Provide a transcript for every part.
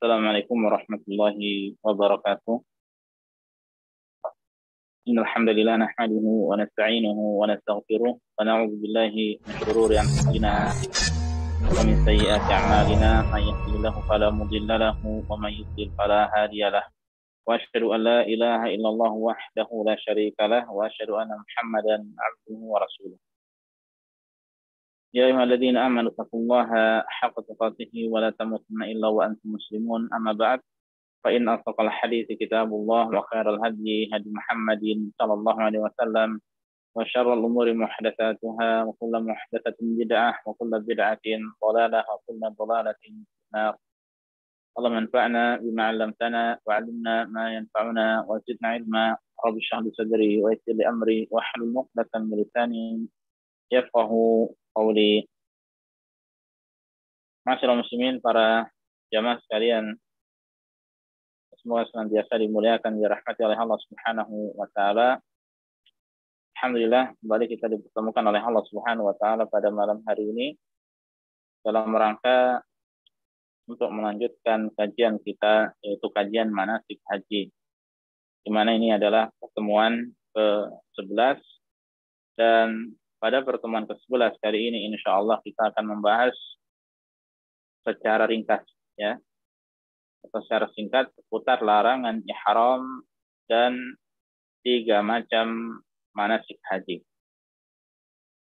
Assalamualaikum warahmatullahi wabarakatuh. Innal hamdalillah nahmaduhu wa nasta'inuhu wa nastaghfiruh wa na'udzu billahi min shururi anfusina wa min sayyiati a'malina may yahdihillahu fala mudilla lahu wa may yudlil fala hadiya lahu. Wa asyhadu an la ilaha illallah wahdahu la syarika lah wa asyhadu anna Muhammadan 'abduhu wa rasuluh. Ya ayyuhalladzina amanu taqullaha haqqa tuqatih wa la tamutunna illa wa antum muslimun. Amma ba'd. Fa in asdaqal hadiits kitabullah wa khairal hadyi hadi Muhammadin sallallahu alaihi wasallam wa syarrul umuri muhdatsatuha wa kullu muhdatsatin bid'ah wa kullu bid'atin dhalalah wa kullu dhalalatin finnar. Allahumma anfa'na bima 'allamtana wa 'allimna ma yanfa'una wa zidna 'ilma. Rabbi shrah li sadri wa yassir li amri wa hlul 'uqdatam min lisani yafqahu qawli. Masyaallah muslimin, para jamaah sekalian, semoga senantiasa dimuliakan, dirahmati oleh Allah Subhanahu wa taala. Alhamdulillah, kembali kita dipertemukan oleh Allah Subhanahu wa taala pada malam hari ini dalam rangka untuk melanjutkan kajian kita, yaitu kajian manasik haji. Di mana ini adalah pertemuan ke-11, dan pada pertemuan ke-11 kali ini insyaallah kita akan membahas secara ringkas, ya, atau secara singkat seputar larangan ihram dan 3 macam manasik haji.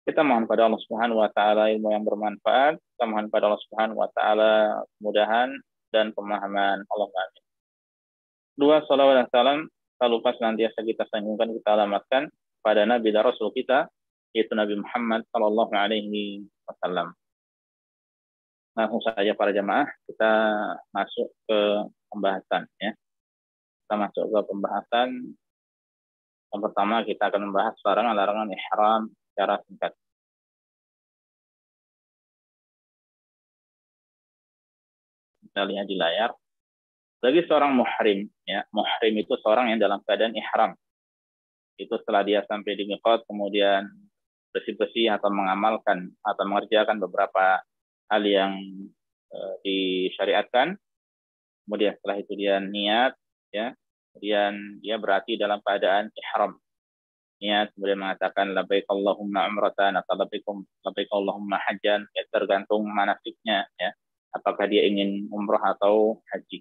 Kita mohon pada Allah Subhanahu wa taala ilmu yang bermanfaat. Kita mohon pada Allah Subhanahu wa taala kemudahan dan pemahaman. Allahumma amin. Dua salawat dan salam tak lupa senantiasa kita sanjungkan, kita alamatkan pada Nabi dan Rasul kita, yaitu Nabi Muhammad sallallahu alaihi wasallam. Langsung saja para jamaah, kita masuk ke pembahasan, ya. Kita masuk ke pembahasan. Yang pertama kita akan membahas larangan-larangan ihram secara singkat. Kita lihat di layar. Bagi seorang muhrim, ya, muhrim itu seorang yang dalam keadaan ihram. Itu setelah dia sampai di miqat, kemudian bersih-bersih atau mengamalkan atau mengerjakan beberapa hal yang disyariatkan. Kemudian setelah itu dia niat, ya. Kemudian dia berarti dalam keadaan ihram. Niat kemudian mengatakan labbaik Allahumma umratan atau labbaik Allahumma hajjan, ya, tergantung manasiknya, ya. Apakah dia ingin umrah atau haji.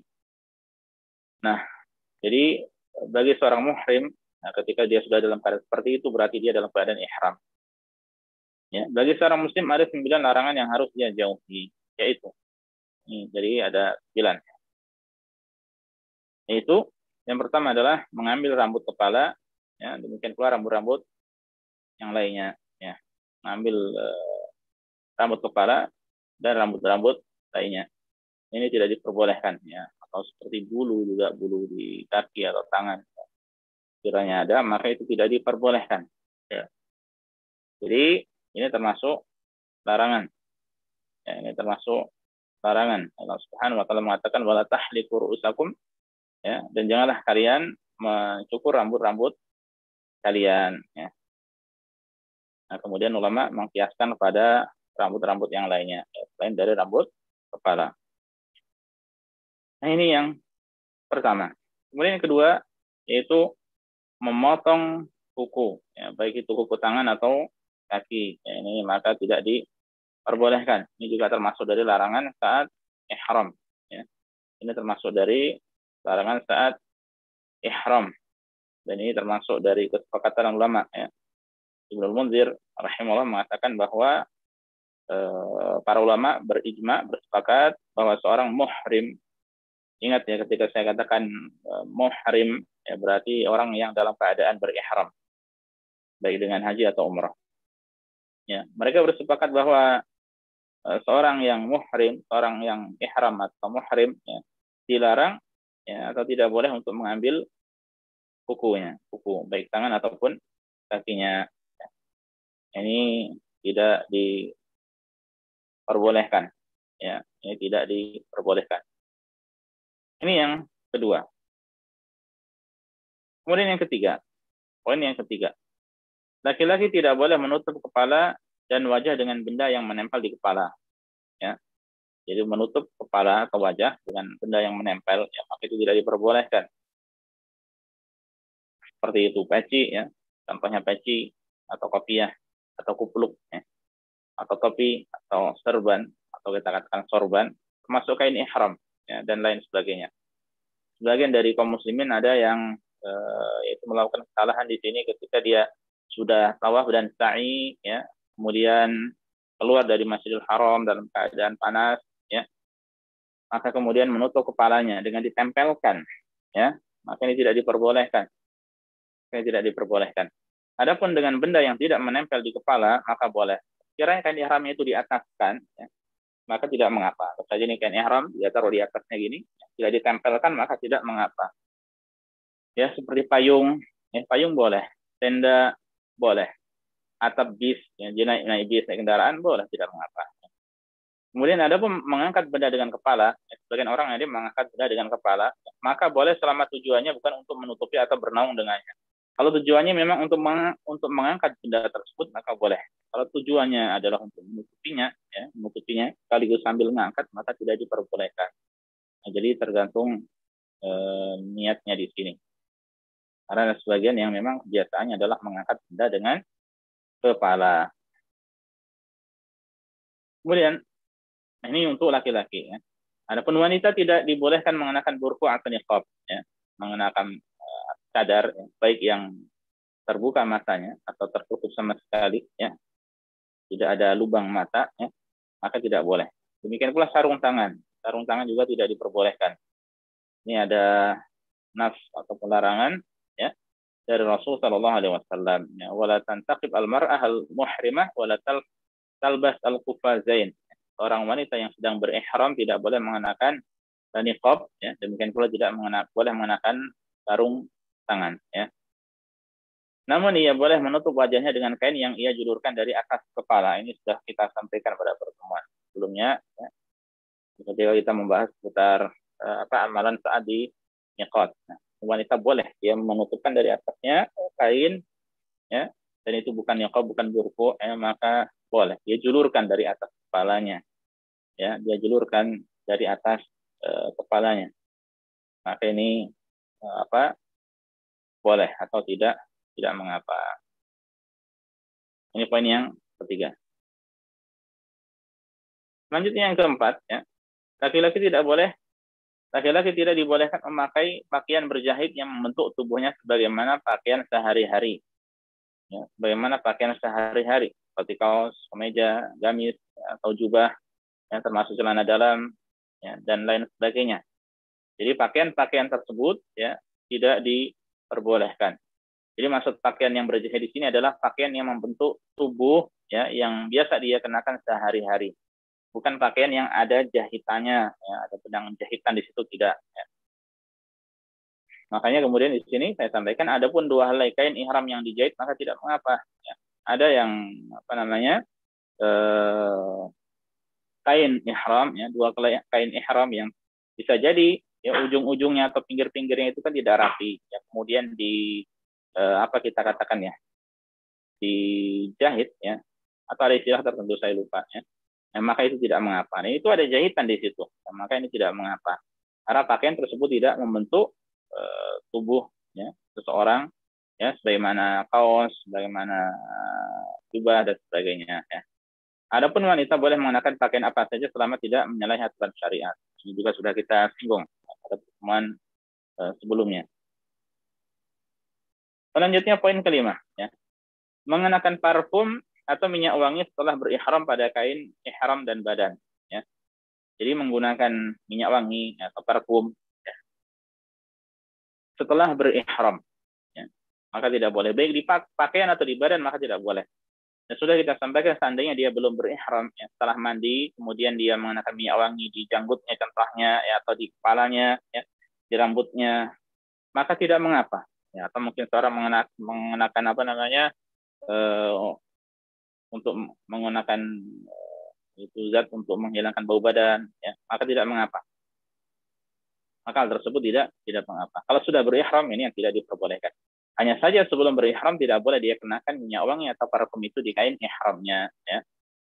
Nah, jadi bagi seorang muhrim, nah, ketika dia sudah dalam keadaan seperti itu berarti dia dalam keadaan ihram. Ya, bagi seorang muslim ada 9 larangan yang harus dia jauhi, yaitu jadi ada 9. Yaitu yang pertama adalah mengambil rambut kepala, ya, demikian pula rambut-rambut yang lainnya, ya. Mengambil rambut kepala dan rambut-rambut lainnya. Ini tidak diperbolehkan, ya. Atau seperti bulu juga, bulu di kaki atau tangan, ya. Kiranya ada, maka itu tidak diperbolehkan, ya. Jadi ini termasuk larangan. Ya, ini termasuk larangan. Allah Subhanahu wa taala mengatakan wala tahliqu ru'usakum, ya, dan janganlah kalian mencukur rambut-rambut kalian, ya. Nah, kemudian ulama mengkiaskan kepada rambut-rambut yang lainnya, ya, selain dari rambut kepala. Nah, ini yang pertama. Kemudian yang kedua yaitu memotong kuku, ya, baik itu kuku tangan atau kaki, ya, ini maka tidak diperbolehkan. Ini juga termasuk dari larangan saat ihram, ya. Ini termasuk dari larangan saat ihram, dan ini termasuk dari kesepakatan ulama, ya. Ibnu Munzir rahimahullah mengatakan bahwa para ulama berijma, bersepakat bahwa seorang muhrim, ingat ya, ketika saya katakan muhrim, ya, berarti orang yang dalam keadaan berihram, baik dengan haji atau umrah. Ya, mereka bersepakat bahwa seorang yang muhrim, seorang yang ihram atau muhrim, ya, dilarang, ya, atau tidak boleh untuk mengambil kukunya, kuku baik tangan ataupun kakinya. Ya. Ini tidak diperbolehkan, ya, ini tidak diperbolehkan. Ini yang kedua. Kemudian yang ketiga, poin yang ketiga. Laki-laki tidak boleh menutup kepala dan wajah dengan benda yang menempel di kepala, ya. Jadi menutup kepala atau wajah dengan benda yang menempel, ya, maka itu tidak diperbolehkan. Seperti itu peci, ya, contohnya peci atau kopiah atau kupluk, ya, atau topi atau serban atau kita katakan sorban, termasuk kain ihram, ya, dan lain sebagainya. Sebagian dari kaum muslimin ada yang itu melakukan kesalahan di sini ketika dia sudah tawaf dan sa'i, ya, kemudian keluar dari Masjidil Haram dalam keadaan panas, ya, maka kemudian menutup kepalanya dengan ditempelkan, ya, maka ini tidak diperbolehkan. Ini tidak diperbolehkan. Adapun dengan benda yang tidak menempel di kepala, maka boleh. Kiranya kain ihramnya itu diataskan, ya, maka tidak mengapa. Kalau saja ini kain ihram, dia taruh di atasnya gini, tidak ditempelkan, maka tidak mengapa. Ya, seperti payung, ya, payung boleh, tenda boleh, atap bis, ya, naik bis, naik kendaraan boleh, tidak mengapa. Kemudian ada pun mengangkat benda dengan kepala, ya, sebagian orang yang dia mengangkat benda dengan kepala, maka boleh selama tujuannya bukan untuk menutupi atau bernaung dengannya. Kalau tujuannya memang untuk mengangkat benda tersebut, maka boleh. Kalau tujuannya adalah untuk menutupinya, ya, menutupinya sekaligus sambil mengangkat, maka tidak diperbolehkan. Nah, jadi tergantung niatnya di sini. Karena ada sebagian yang memang kebiasaannya adalah mengangkat benda dengan kepala. Kemudian, ini untuk laki-laki, ya. Adapun wanita tidak dibolehkan mengenakan burqa atau niqab, ya, mengenakan cadar, ya, baik yang terbuka matanya atau tertutup sama sekali, ya, tidak ada lubang mata, ya, maka tidak boleh. Demikian pula sarung tangan. Sarung tangan juga tidak diperbolehkan. Ini ada nas atau pelarangan, ya, dari Rasul Shallallahu Alaihi Wasallam. Wala tantaqib al-mar'ah al-muhrimah wala talbas al-qufazain. Orang wanita yang sedang berihram tidak boleh mengenakan niqab, ya. Demikian pula tidak boleh mengenakan sarung tangan, ya. Namun ia boleh menutup wajahnya dengan kain yang ia julurkan dari atas kepala. Ini sudah kita sampaikan pada pertemuan sebelumnya, ya. Ketika kita membahas seputar amalan saat di miqat. Nah, wanita boleh dia menutupkan dari atasnya kain, ya, dan itu bukan niqab, bukan burqa, ya, maka boleh dia julurkan dari atas kepalanya, ya, dia julurkan dari atas kepalanya, maka ini boleh atau tidak mengapa. Ini poin yang ketiga. Selanjutnya yang keempat, ya, laki-laki tidak dibolehkan memakai pakaian berjahit yang membentuk tubuhnya sebagaimana pakaian sehari-hari. Ya, bagaimana pakaian sehari-hari, seperti kaos, kemeja, gamis, ya, atau jubah, ya, termasuk celana dalam, ya, dan lain sebagainya. Jadi pakaian-pakaian tersebut, ya, tidak diperbolehkan. Jadi maksud pakaian yang berjahit di sini adalah pakaian yang membentuk tubuh, ya, yang biasa dia kenakan sehari-hari. Bukan pakaian yang ada jahitannya, ya, ada benang jahitan di situ, tidak. Ya. Makanya kemudian di sini saya sampaikan, ada pun dua helai kain ihram yang dijahit maka tidak mengapa. Ya. Ada yang kain ihram, ya, dua kain ihram yang bisa jadi, ya, ujung-ujungnya atau pinggir-pinggirnya itu kan tidak rapi. Ya. Kemudian kita katakan, ya, dijahit, ya, atau ada istilah tertentu saya lupa, ya. Nah, maka itu tidak mengapa. Nah, itu ada jahitan di situ. Nah, maka ini tidak mengapa. Karena pakaian tersebut tidak membentuk tubuh, ya, seseorang, ya, sebagaimana kaos, sebagaimana jubah dan sebagainya, ya. Adapun wanita boleh mengenakan pakaian apa saja selama tidak menyalahi aturan syariat. Ini juga sudah kita singgung pada pertemuan sebelumnya. Selanjutnya poin kelima, ya. Mengenakan parfum atau minyak wangi setelah berihram pada kain ihram dan badan, ya. Jadi menggunakan minyak wangi atau parfum, ya, setelah berihram, ya, maka tidak boleh. Baik di pakaian atau di badan maka tidak boleh. Dan sudah kita sampaikan, seandainya dia belum berihram, ya, setelah mandi kemudian dia mengenakan minyak wangi di janggutnya contohnya, ya, atau di kepalanya, ya, di rambutnya, maka tidak mengapa. Ya, atau mungkin seorang mengenakan untuk menggunakan itu zat untuk menghilangkan bau badan, ya, maka tidak mengapa. Maka hal tersebut tidak mengapa. Kalau sudah berihram, ini yang tidak diperbolehkan. Hanya saja sebelum berihram tidak boleh dia kenakan minyak wangi atau parfum itu di kain ihramnya, ya.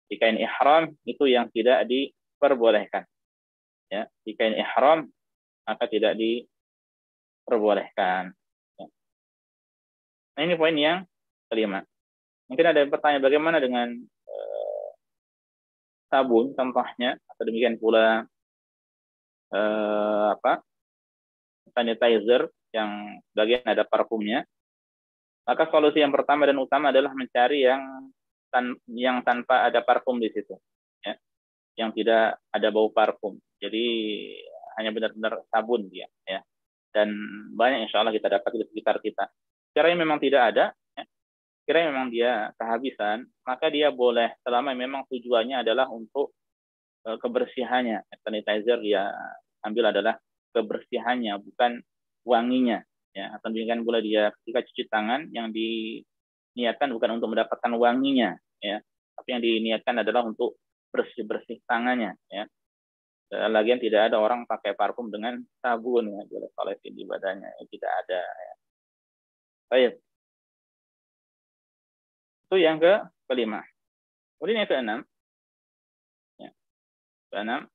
Di kain ihram itu yang tidak diperbolehkan. ya, di kain ihram, maka tidak diperbolehkan. Ya. Nah, ini poin yang kelima. Mungkin ada yang bertanya bagaimana dengan sabun contohnya, atau demikian pula sanitizer yang bagian ada parfumnya. Maka solusi yang pertama dan utama adalah mencari yang tanpa ada parfum di situ, ya, yang tidak ada bau parfum. Jadi hanya benar-benar sabun dia, ya. Dan banyak insya Allah kita dapat di sekitar kita. Kiranya memang tidak ada, ya, kiranya memang dia kehabisan, maka dia boleh selama memang tujuannya adalah untuk kebersihannya. Sanitizer dia ambil adalah kebersihannya, bukan wanginya. Ya, atau demikian pula dia ketika cuci tangan yang diniatkan bukan untuk mendapatkan wanginya, ya, tapi yang diniatkan adalah untuk bersih-bersih tangannya, ya. Dan lagian tidak ada orang pakai parfum dengan sabun, ya, oleh-olesin di badannya, ya, tidak ada. Ya. Baik. Itu yang kelima. Kemudian yang keenam, ya, keenam,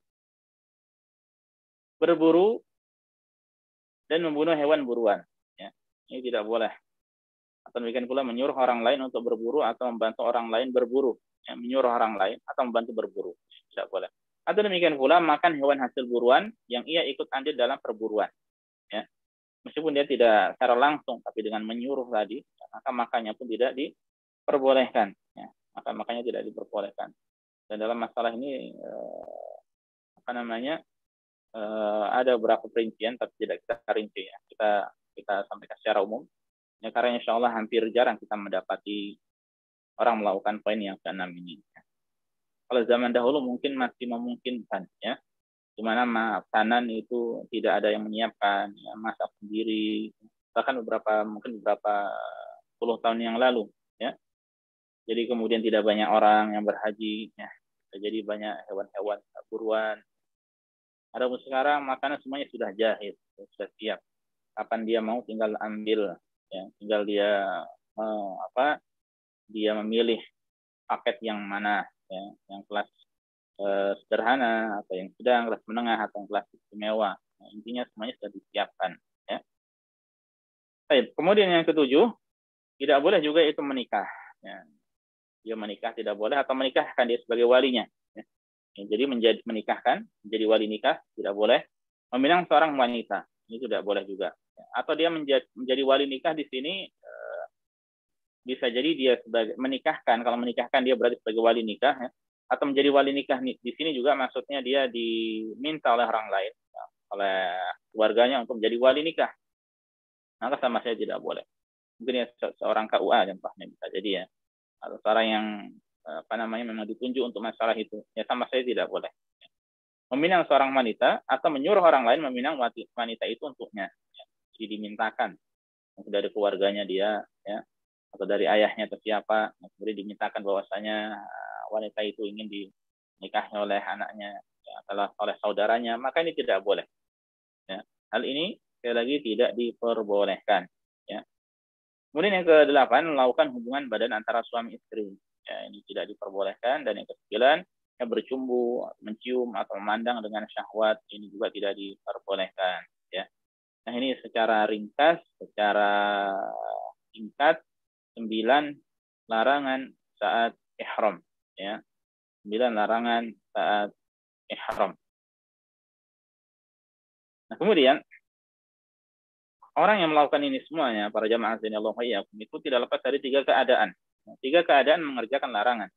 berburu dan membunuh hewan buruan. Ya. Ini tidak boleh. Atau demikian pula menyuruh orang lain untuk berburu atau membantu orang lain berburu. Ya, menyuruh orang lain atau membantu berburu. Tidak boleh. Atau demikian pula makan hewan hasil buruan yang ia ikut andil dalam perburuan. Ya. Meskipun dia tidak secara langsung, tapi dengan menyuruh tadi, ya, maka makannya pun tidak diperbolehkan. Ya. Maka makannya tidak diperbolehkan. Dan dalam masalah ini, ada beberapa perincian, tapi tidak kita rinci, ya. Kita sampaikan secara umum. Ya, karena insya Allah hampir jarang kita mendapati orang melakukan poin yang keenam ini. Kalau zaman dahulu mungkin masih memungkinkan, ya, di mana makanan itu tidak ada yang menyiapkan, ya, masak sendiri, bahkan mungkin beberapa puluh tahun yang lalu, ya. Jadi kemudian tidak banyak orang yang berhaji, ya. Jadi banyak hewan-hewan buruan. Adapun sekarang makanan semuanya sudah jahit, sudah siap. Kapan dia mau tinggal ambil, ya, tinggal dia dia memilih paket yang mana, ya, yang kelas sederhana atau yang sedang, kelas menengah atau yang kelas istimewa. Nah, intinya semuanya sudah disiapkan, ya. Baik. Kemudian yang ketujuh, tidak boleh juga itu menikah, ya. Dia menikah tidak boleh, atau menikahkan dia sebagai walinya, ya. Jadi menikahkan, menjadi wali nikah tidak boleh. Meminang seorang wanita ini tidak boleh juga, ya. Atau dia menjadi wali nikah di sini bisa jadi dia sebagai menikahkan. Kalau menikahkan dia berarti sebagai wali nikah, ya. Atau menjadi wali nikah di sini juga maksudnya dia diminta oleh orang lain, ya, oleh keluarganya untuk menjadi wali nikah. Maka sama saya tidak boleh. Mungkin ya seorang KUA contohnya bisa jadi, ya. Atau seorang yang memang ditunjuk untuk masalah itu, ya sama saya tidak boleh. Meminang seorang wanita atau menyuruh orang lain meminang wanita itu untuknya, ya. Jadi dimintakan dari keluarganya dia, ya, atau dari ayahnya atau siapa, kemudian dimintakan bahwasanya wanita itu ingin dinikahi oleh anaknya, ya, atau oleh saudaranya, maka ini tidak boleh, ya. Hal ini sekali lagi tidak diperbolehkan, ya. Kemudian yang ke-8, melakukan hubungan badan antara suami istri. Ya, ini tidak diperbolehkan. Dan yang ke-9, ya, bercumbu, mencium atau memandang dengan syahwat, ini juga tidak diperbolehkan, ya. Nah, ini secara ringkas, secara singkat, 9 larangan saat ihram, ya. 9 larangan saat ihram. Nah, kemudian orang yang melakukan ini semuanya, para jamaah Allah itu tidak lepas dari 3 keadaan. 3 keadaan mengerjakan larangan.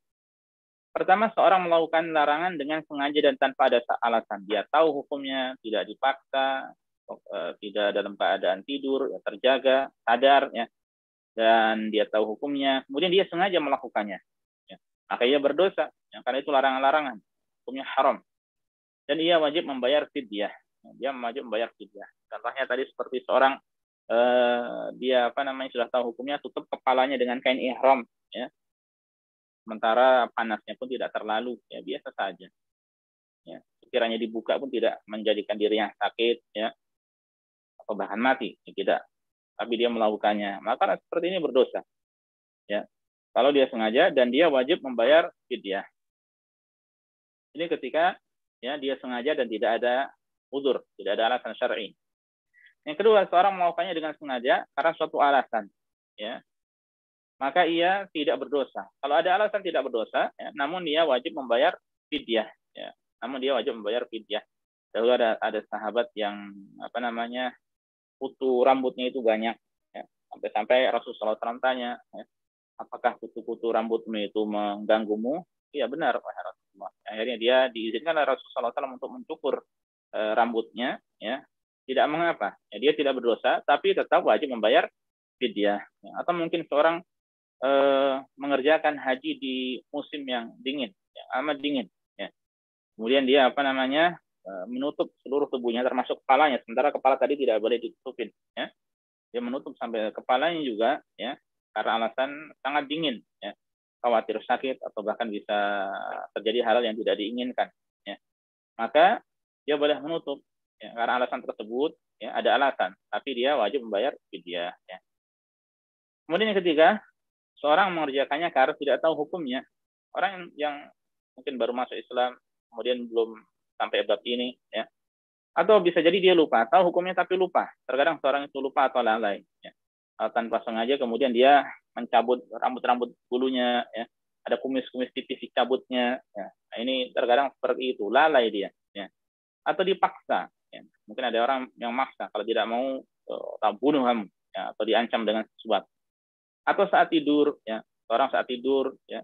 Pertama, seorang melakukan larangan dengan sengaja dan tanpa ada alasan. Dia tahu hukumnya, tidak dipaksa, tidak dalam keadaan tidur, ya, terjaga, sadar, ya, dan dia tahu hukumnya. Kemudian dia sengaja melakukannya, ya. Maka ia berdosa, ya, karena itu larangan-larangan, hukumnya haram. Dan ia wajib membayar fidyah. Dia wajib membayar fidyah. Contohnya tadi seperti seorang dia sudah tahu hukumnya, tutup kepalanya dengan kain ihram, ya. Sementara panasnya pun tidak terlalu, ya, biasa saja, ya. Sekiranya dibuka pun tidak menjadikan dirinya sakit, ya, atau bahkan mati, ya, tidak. Tapi dia melakukannya, maka seperti ini berdosa, ya. Kalau dia sengaja, dan dia wajib membayar fidyah. Ini ketika ya dia sengaja dan tidak ada udzur, tidak ada alasan syar'i. Yang kedua, seorang melakukannya dengan sengaja karena suatu alasan, ya, maka ia tidak berdosa. Kalau ada alasan tidak berdosa, ya, namun dia wajib membayar fidyah, ya. Namun dia wajib membayar fidyah. Dahulu ada sahabat yang kutu rambutnya itu banyak, ya. Sampai Rasulullah SAW tanya, ya, apakah kutu-kutu rambutmu itu mengganggumu? Iya benar, wahai Rasulullah. Akhirnya dia diizinkan oleh Rasulullah SAW untuk mencukur rambutnya, ya, tidak mengapa, ya, dia tidak berdosa, tapi tetap wajib membayar fidyah. Ya. Atau mungkin seorang mengerjakan haji di musim yang dingin, ya, amat dingin, ya. Kemudian dia menutup seluruh tubuhnya, termasuk kepalanya, sementara kepala tadi tidak boleh ditutupin, ya. Dia menutup sampai kepalanya juga, ya, karena alasan sangat dingin, ya, khawatir sakit atau bahkan bisa terjadi hal yang tidak diinginkan, ya. Maka dia boleh menutup, ya, karena alasan tersebut, ya, ada alasan, tapi dia wajib membayar fidyah, ya. Kemudian yang ketiga, seorang mengerjakannya karena tidak tahu hukumnya. Orang yang mungkin baru masuk Islam, kemudian belum sampai bab ini, ya. Atau bisa jadi dia lupa, tahu hukumnya tapi lupa. Terkadang seorang itu lupa atau lalai, ya. Tanpa sengaja kemudian dia mencabut rambut-rambut bulunya, ya. Ada kumis-kumis tipis dicabutnya, ya. Nah, ini terkadang seperti itu, lalai dia, ya. Atau dipaksa, ya. Mungkin ada orang yang maksa, kalau tidak mau bunuh kamu, ya, atau diancam dengan sesuatu. Atau saat tidur, ya, orang saat tidur, ya,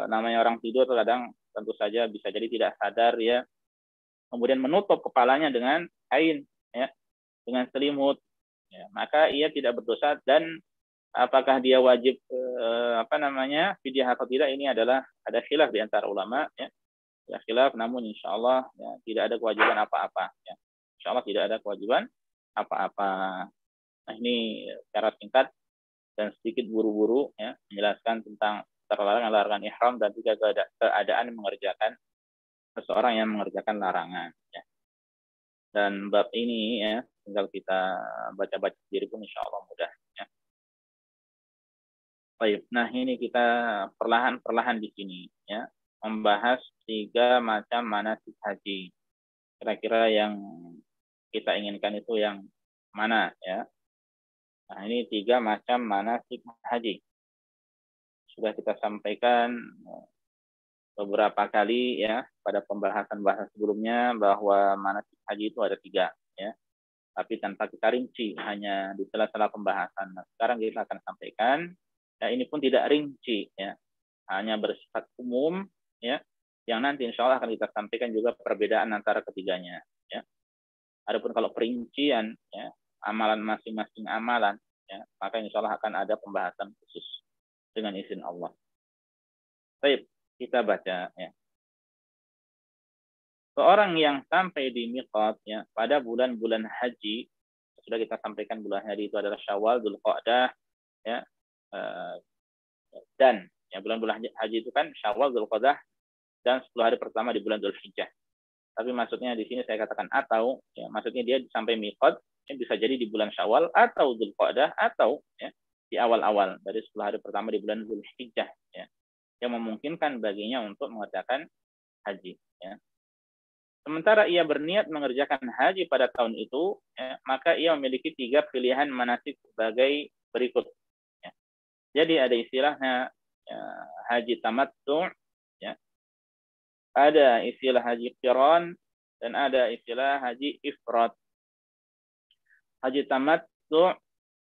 namanya orang tidur terkadang tentu saja bisa jadi tidak sadar, ya, kemudian menutup kepalanya dengan kain, ya, dengan selimut, ya, maka ia tidak berdosa. Dan apakah dia wajib fidyah atau tidak, ini adalah ada khilaf di antara ulama, ya, khilaf, namun insya Allah, ya, tidak ada kewajiban apa-apa, ya. Insya Allah tidak ada kewajiban apa-apa. Nah, ini secara singkat dan sedikit buru-buru, ya, menjelaskan tentang larangan ihram dan juga keadaan mengerjakan seseorang yang mengerjakan larangan, ya. Dan bab ini, ya, tinggal kita baca-baca sendiri pun insya Allah mudah, ya. Baik, nah ini kita perlahan-perlahan di sini, ya, membahas 3 macam manasik haji. Kira-kira yang kita inginkan itu yang mana, ya? Nah, ini 3 macam manasik haji. Sudah kita sampaikan beberapa kali, ya, pada pembahasan sebelumnya bahwa manasik haji itu ada 3, ya. Tapi tanpa kita rinci, hanya di sela-sela pembahasan. Nah, sekarang kita akan sampaikan, ya, ini pun tidak rinci, ya, hanya bersifat umum, ya, yang nanti insya Allah akan kita sampaikan juga perbedaan antara ketiganya, ya. Adapun kalau perincian, ya, amalan masing-masing amalan, ya, maka insya Allah akan ada pembahasan khusus dengan izin Allah. Baik, kita baca, ya. Seorang yang sampai di miqat, ya, pada bulan-bulan haji, sudah kita sampaikan bulan haji itu adalah Syawal, Dzulqa'dah, ya, dan, ya, bulan-bulan haji itu kan Syawal, Dzulqa'dah, dan 10 hari pertama di bulan Dzulhijjah. Tapi maksudnya di sini saya katakan atau, ya, maksudnya dia sampai miqat, ya, bisa jadi di bulan Syawal atau Dzulqa'dah atau, ya, di awal-awal dari 10 hari pertama di bulan Dzulhijjah, ya, yang memungkinkan baginya untuk mengerjakan haji, ya. Sementara ia berniat mengerjakan haji pada tahun itu, ya, maka ia memiliki 3 pilihan manasik sebagai berikut, ya. Jadi ada istilahnya, ya, haji tamattu', ya. Ada istilah haji qiran dan ada istilah haji ifrad. Haji tamattu',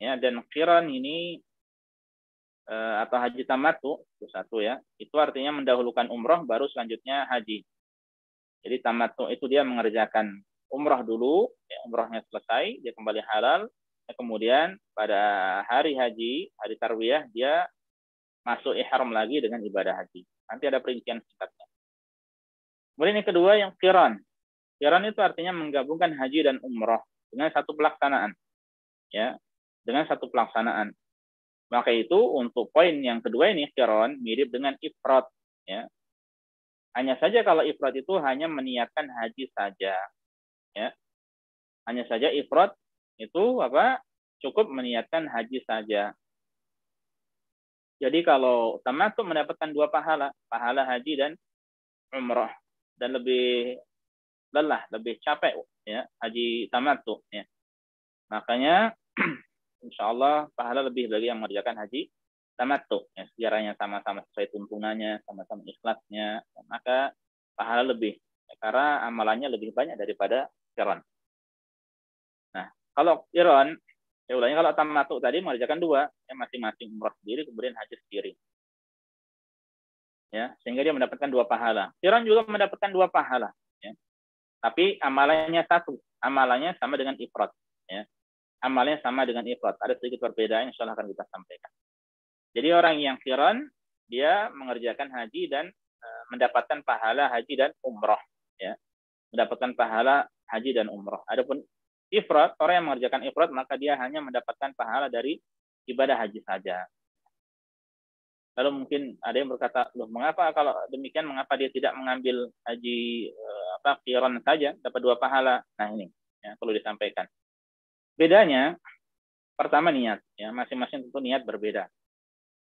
ya, dan qiran ini atau haji tamattu' itu satu, ya. Itu artinya mendahulukan umroh baru selanjutnya haji. Jadi tamattu' itu dia mengerjakan umroh dulu, ya, umrohnya selesai, dia kembali halal, ya, kemudian pada hari haji, hari tarwiyah, dia masuk ihram lagi dengan ibadah haji. Nanti ada perincian singkatnya. Kemudian yang kedua yang qiran. Qiran itu artinya menggabungkan haji dan umroh dengan satu pelaksanaan, ya, dengan satu pelaksanaan. Maka itu untuk poin yang kedua ini qiran mirip dengan ifrad, ya. Hanya saja kalau ifrad itu hanya meniatkan haji saja, ya. Hanya saja ifrad itu cukup meniatkan haji saja. Jadi kalau tamattu mendapatkan 2 pahala, pahala haji dan umrah. dan lebih lelah, lebih capek ya haji tamattu ya. Makanya insya Allah pahala lebih bagi yang mengerjakan haji tamattu ya, sejarahnya sama-sama sesuai tuntunannya, sama-sama ikhlasnya, maka pahala lebih ya, karena amalannya lebih banyak daripada qiran. Nah, kalau qiran, saya ulangi, kalau tamattu tadi mengerjakan dua, ya masing-masing umrah sendiri kemudian haji sendiri. Ya, sehingga dia mendapatkan dua pahala. Qiran juga mendapatkan dua pahala, ya. Tapi amalannya satu, amalannya sama dengan ifrad, ya. Amalnya sama dengan ifrad. Ada sedikit perbedaan, insyaallah akan kita sampaikan. Jadi orang yang qiran dia mengerjakan haji dan mendapatkan pahala haji dan umrah, ya. Mendapatkan pahala haji dan umrah. Adapun ifrad, orang yang mengerjakan ifrad maka dia hanya mendapatkan pahala dari ibadah haji saja. Lalu mungkin ada yang berkata, loh mengapa kalau demikian, mengapa dia tidak mengambil haji qiran saja dapat dua pahala? Nah ini ya, perlu disampaikan. Bedanya pertama niat, ya masing-masing tentu niat berbeda.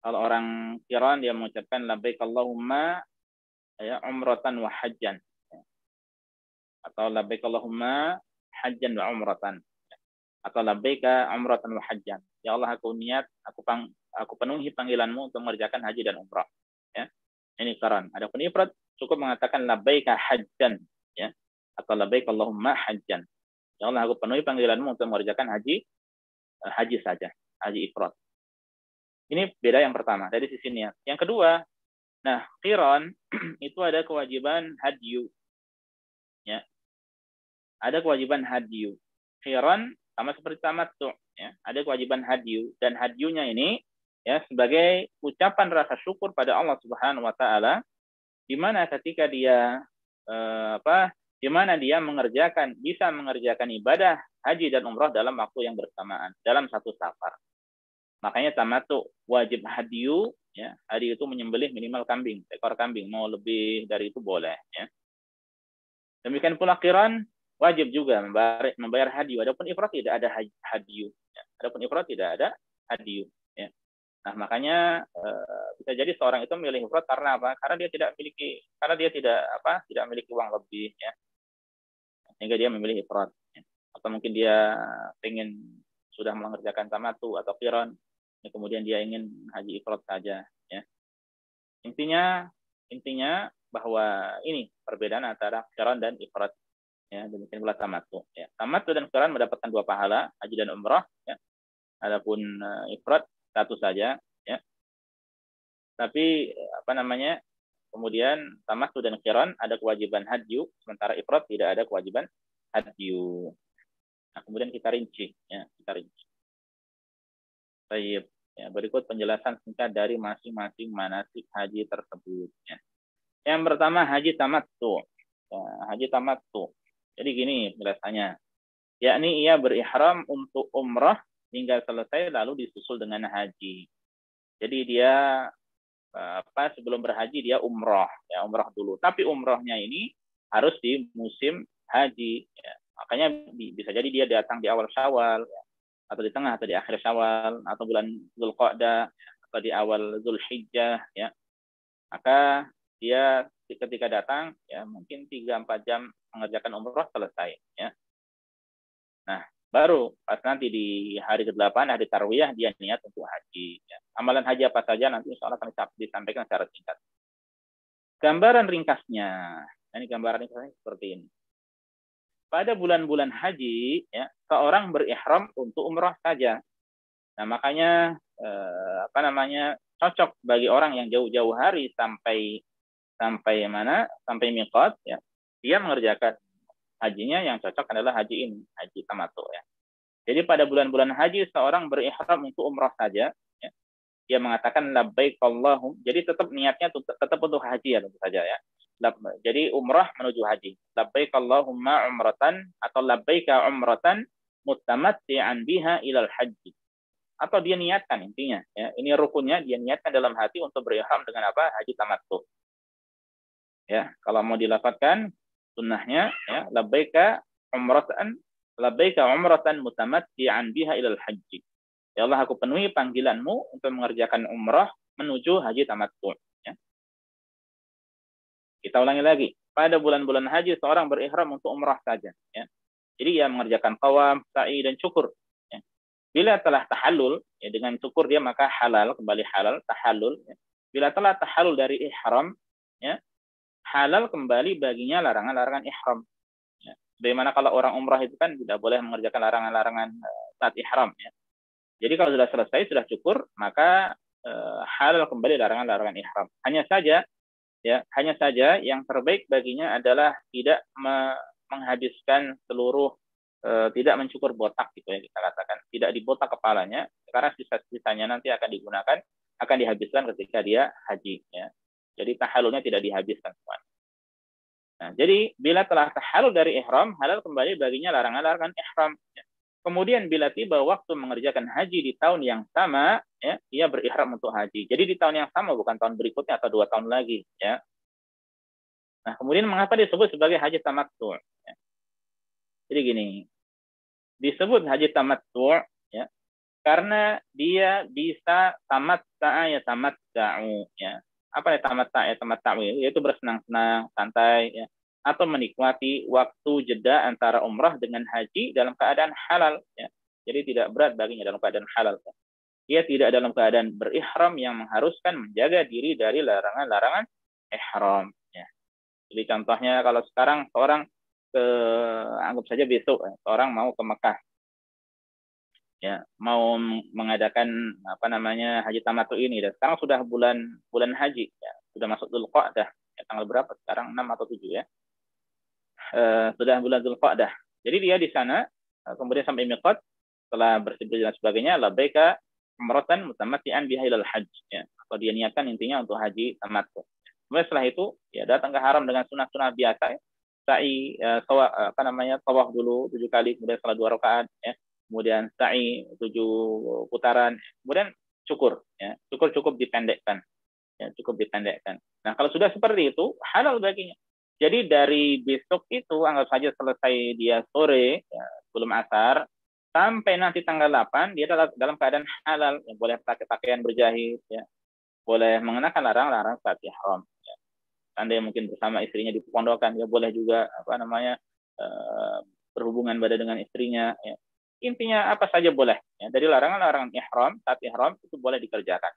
Kalau orang qiran dia mengucapkan labbaik Allahumma ya umratan wa hajjan, ya. Atau labbaik Allahumma hajjan wa umratan, atau labbaika umratan wa hajjan. Ya Allah, aku niat, aku penuhi panggilanmu untuk mengerjakan haji dan umrah. Ya. Ini qiran. Adapun ifrad cukup mengatakan labbaika hajjan, ya. Atau labbaik Allahumma hajjan. Ya Allah, aku penuhi panggilanmu untuk mengerjakan haji saja, haji ifrad. Ini beda yang pertama dari sisi niat. Yang kedua, nah qiran itu ada kewajiban hadyu, ya. Ada kewajiban hadyu. Qiran sama seperti tamattu, ya. Ada kewajiban hadyu, dan hadyunya ini ya sebagai ucapan rasa syukur pada Allah Subhanahu wa taala, di mana ketika dia di mana dia bisa mengerjakan ibadah haji dan umrah dalam waktu yang bersamaan, dalam satu safar. Makanya tamattu wajib hadyu, ya. Hadyu itu menyembelih minimal kambing, ekor kambing, mau lebih dari itu boleh, ya. Demikian pula qiran wajib juga membayar hadyu. Adapun ifrad tidak ada hadyu, ya. Adapun ifrad tidak ada hadyu, ya. Nah, makanya bisa jadi seorang itu memilih ifrad karena apa? Karena dia tidak memiliki uang lebih, ya. Sehingga dia memilih ifrad, ya. Atau mungkin dia ingin sudah mengerjakan tamattu atau qiran, ya, kemudian dia ingin haji ifrad saja, ya. Intinya bahwa ini perbedaan antara qiran dan ifrad, ya. Demikian pula tamattu, ya. Tamattu dan qiran mendapatkan dua pahala, haji dan umrah, ya. Adapun ifrad satu saja, ya. Tapi kemudian tamattu dan qiran ada kewajiban hadyu, sementara ifrad tidak ada kewajiban hadyu. Nah, kemudian kita rinci, ya, Baik, ya, berikut penjelasan singkat dari masing-masing manasik haji tersebut, ya. Yang pertama haji tamattu. Ya, haji tamattu. Jadi gini penjelasannya. Yakni ia berihram untuk umrah hingga selesai lalu disusul dengan haji. Jadi dia sebelum berhaji dia umrah, ya, umrah dulu. Tapi umrahnya ini harus di musim haji, ya. Makanya bisa jadi dia datang di awal Syawal, ya, atau di tengah atau di akhir Syawal, atau bulan Dzulqa'dah, atau di awal Dzulhijjah, ya. Maka dia ketika datang ya mungkin 3-4 jam mengerjakan umrah selesai, ya. Nah, baru pas nanti di hari ke-8 hari tarwiyah dia niat untuk haji, ya. Amalan haji apa saja nanti insyaallah akan disampaikan secara singkat. Gambaran ringkasnya, ini gambaran ringkasnya seperti ini. Pada bulan-bulan haji, ya, seorang berihram untuk umrah saja. Nah, makanya cocok bagi orang yang jauh-jauh hari sampai miqat, ya. Dia mengerjakan hajinya yang cocok adalah haji ini, haji tamattu, ya. Jadi pada bulan-bulan haji seorang berihram untuk umrah saja, ya. Dia mengatakan labbaik Allahumma. Jadi tetap niatnya tetap untuk haji, ya, tentu saja, ya. Jadi umrah menuju haji. Labbaik Allahumma umratan atau labbaika umratan mutamatti'an biha ilal haji. Atau dia niatkan, intinya, ya. Ini rukunnya, dia niatkan dalam hati untuk berihram dengan apa? Haji tamattu. Ya, kalau mau dilafadzkan sunnahnya, ya, labbaika umratan mutamatti'an biha ilal haji. Ya Allah, aku penuhi panggilanmu untuk mengerjakan umrah menuju haji tamattu, ya. Kita ulangi lagi. pada bulan-bulan haji seorang berihram untuk umrah saja. Ya. Jadi ia mengerjakan tawaf, sa'i, dan cukur. Ya. Bila telah tahallul, ya, dengan cukur dia maka halal, kembali halal, tahallul. Ya. Bila telah tahallul dari ihram, ya, halal kembali baginya larangan-larangan ihram. Ya. Bagaimana kalau orang umrah itu kan tidak boleh mengerjakan larangan-larangan saat ihram. Ya. Jadi kalau sudah selesai, sudah cukur, maka halal kembali larangan-larangan ihram. Hanya saja yang terbaik baginya adalah tidak menghabiskan seluruh, tidak mencukur botak gitu ya kita katakan, tidak dibotak kepalanya karena sisa-sisanya nanti akan digunakan, akan dihabiskan ketika dia haji ya. Jadi tahallulnya tidak dihabiskan semua. Nah, jadi bila telah tahallul dari ihram, halal kembali baginya larangan-larangan ihram ya. Kemudian bila tiba waktu mengerjakan haji di tahun yang sama, ya, ia berihram untuk haji. Jadi di tahun yang sama, bukan tahun berikutnya atau 2 tahun lagi. Ya. Nah, kemudian mengapa disebut sebagai haji tamattu? Ya. Jadi gini, disebut haji tamattu, ya, karena dia bisa tamatta'a ya tamatta'u. Ya. Apa ya tamatta'a ya tamatta'u? Yaitu bersenang-senang, santai, ya, atau menikmati waktu jeda antara umrah dengan haji dalam keadaan halal. Ya. Jadi tidak berat baginya dalam keadaan halal. Ya. Dia tidak dalam keadaan berihram yang mengharuskan menjaga diri dari larangan-larangan ihram. Ya. Jadi contohnya kalau sekarang seorang anggap saja besok seorang mau ke Mekah, ya, mau mengadakan haji tamattu ini. Dan sekarang sudah bulan haji, ya, sudah masuk Dzulqa'dah. Ya, tanggal berapa sekarang? 6 atau 7 ya. Sudah bulan Dzulqa'dah. Jadi dia di sana, kemudian sampai miqat, setelah bersih-bersih dan sebagainya, labbaika umratan mutamatti'an biha ilal hajj. Ya. Atau dia niatkan intinya untuk haji tamattu. Kemudian setelah itu, ya, datang ke haram dengan sunah-sunah biasa. Ya. Sa'i, tawaf dulu 7 kali, kemudian salat 2 rakaat. Ya. Kemudian sa'i 7 putaran. Kemudian cukur. Ya. Cukur cukup dipendekkan. Ya, cukup dipendekkan. Nah, kalau sudah seperti itu, halal baginya. Jadi dari besok itu, anggap saja selesai dia sore, ya, sebelum asar, sampai nanti tanggal 8, dia dalam keadaan halal. Ya, boleh pakai pakaian berjahit, ya, boleh mengenakan larangan-larangan saat ihram. Ya. Anda mungkin bersama istrinya di pondokan, ya boleh juga berhubungan badan dengan istrinya. Ya. Intinya apa saja boleh. Ya. Dari larangan-larangan ihram, saat ihram itu boleh dikerjakan.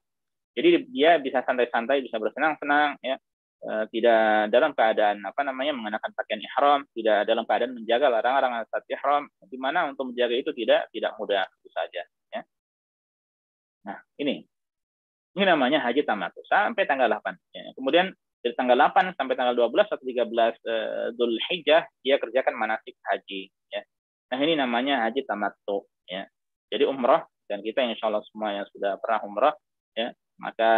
Jadi dia bisa santai-santai, bisa bersenang-senang, ya. Tidak dalam keadaan mengenakan pakaian ihram, tidak dalam keadaan menjaga larangan-larangan saat ihram, di mana untuk menjaga itu tidak mudah, itu saja. Ya. Nah, ini namanya haji tamattu sampai tanggal 8. Ya. Kemudian dari tanggal 8 sampai tanggal 12 atau 13 Dzulhijjah dia kerjakan manasik haji. Ya. Nah, ini namanya haji tamattu. Ya. Jadi umrah, dan kita insya Allah semua yang sudah pernah umrah, ya, maka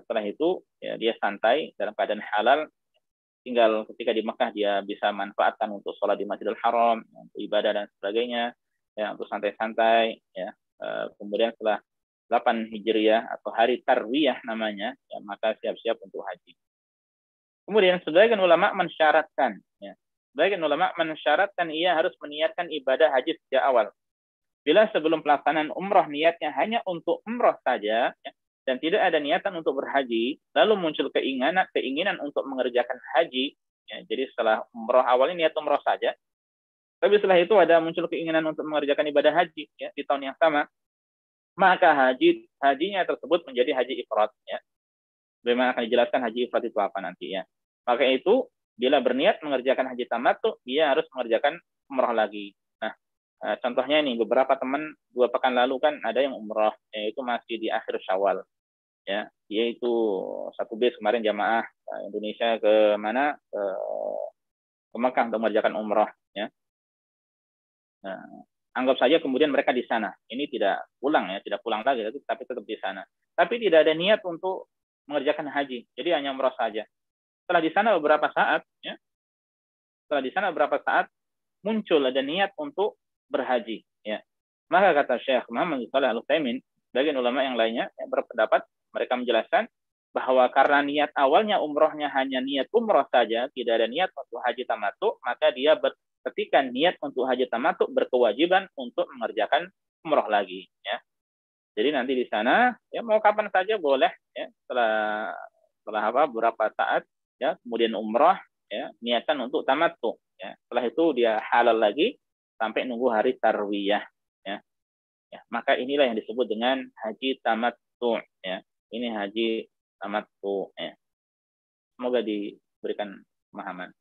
setelah itu ya, dia santai dalam keadaan halal. Tinggal ketika di Mekah dia bisa manfaatkan untuk sholat di Masjidil Haram, untuk ibadah dan sebagainya, ya, untuk santai-santai. Ya. Kemudian setelah 8 Hijriyah atau hari Tarwiyah namanya, ya, maka siap-siap untuk haji. Kemudian sebagian ulama mensyaratkan, ya, ia harus meniatkan ibadah haji sejak awal. Bila sebelum pelaksanaan umroh niatnya hanya untuk umroh saja, ya, dan tidak ada niatan untuk berhaji, lalu muncul keinginan untuk mengerjakan haji, ya, jadi setelah umroh awalnya niat umroh saja, tapi setelah itu ada muncul keinginan untuk mengerjakan ibadah haji, ya, di tahun yang sama, maka hajinya tersebut menjadi haji ifrad. Ya. Bagaimana akan dijelaskan haji ifrad itu apa nanti, ya. Maka itu bila berniat mengerjakan haji tamattu, dia harus mengerjakan umroh lagi. Nah, contohnya ini beberapa teman 2 pekan lalu kan ada yang umroh, yaitu masih di akhir Syawal. Ya, yaitu 1 bis kemarin jamaah Indonesia ke mana, ke Mekah untuk mengerjakan umroh, ya. Nah, anggap saja kemudian mereka di sana, ini tidak pulang lagi, tapi tetap di sana, tapi tidak ada niat untuk mengerjakan haji, jadi hanya umroh saja. Setelah di sana beberapa saat, muncul ada niat untuk berhaji, ya. Maka kata Syekh Muhammad bin Shalih Al-Utsaimin, bagian ulama yang lainnya yang berpendapat, mereka menjelaskan bahwa karena niat awalnya umrohnya hanya niat umroh saja, tidak ada niat untuk haji tamattu, maka dia ketika niat untuk haji tamattu berkewajiban untuk mengerjakan umroh lagi. Ya. Jadi nanti di sana, ya mau kapan saja boleh, ya, setelah beberapa saat, ya, kemudian umroh, ya, niatkan untuk tamattu, ya. Setelah itu dia halal lagi sampai nunggu hari tarwiyah, ya. Ya, maka inilah yang disebut dengan haji tamattu, ya. Ini haji tamattu, ya. Semoga diberikan pemahaman.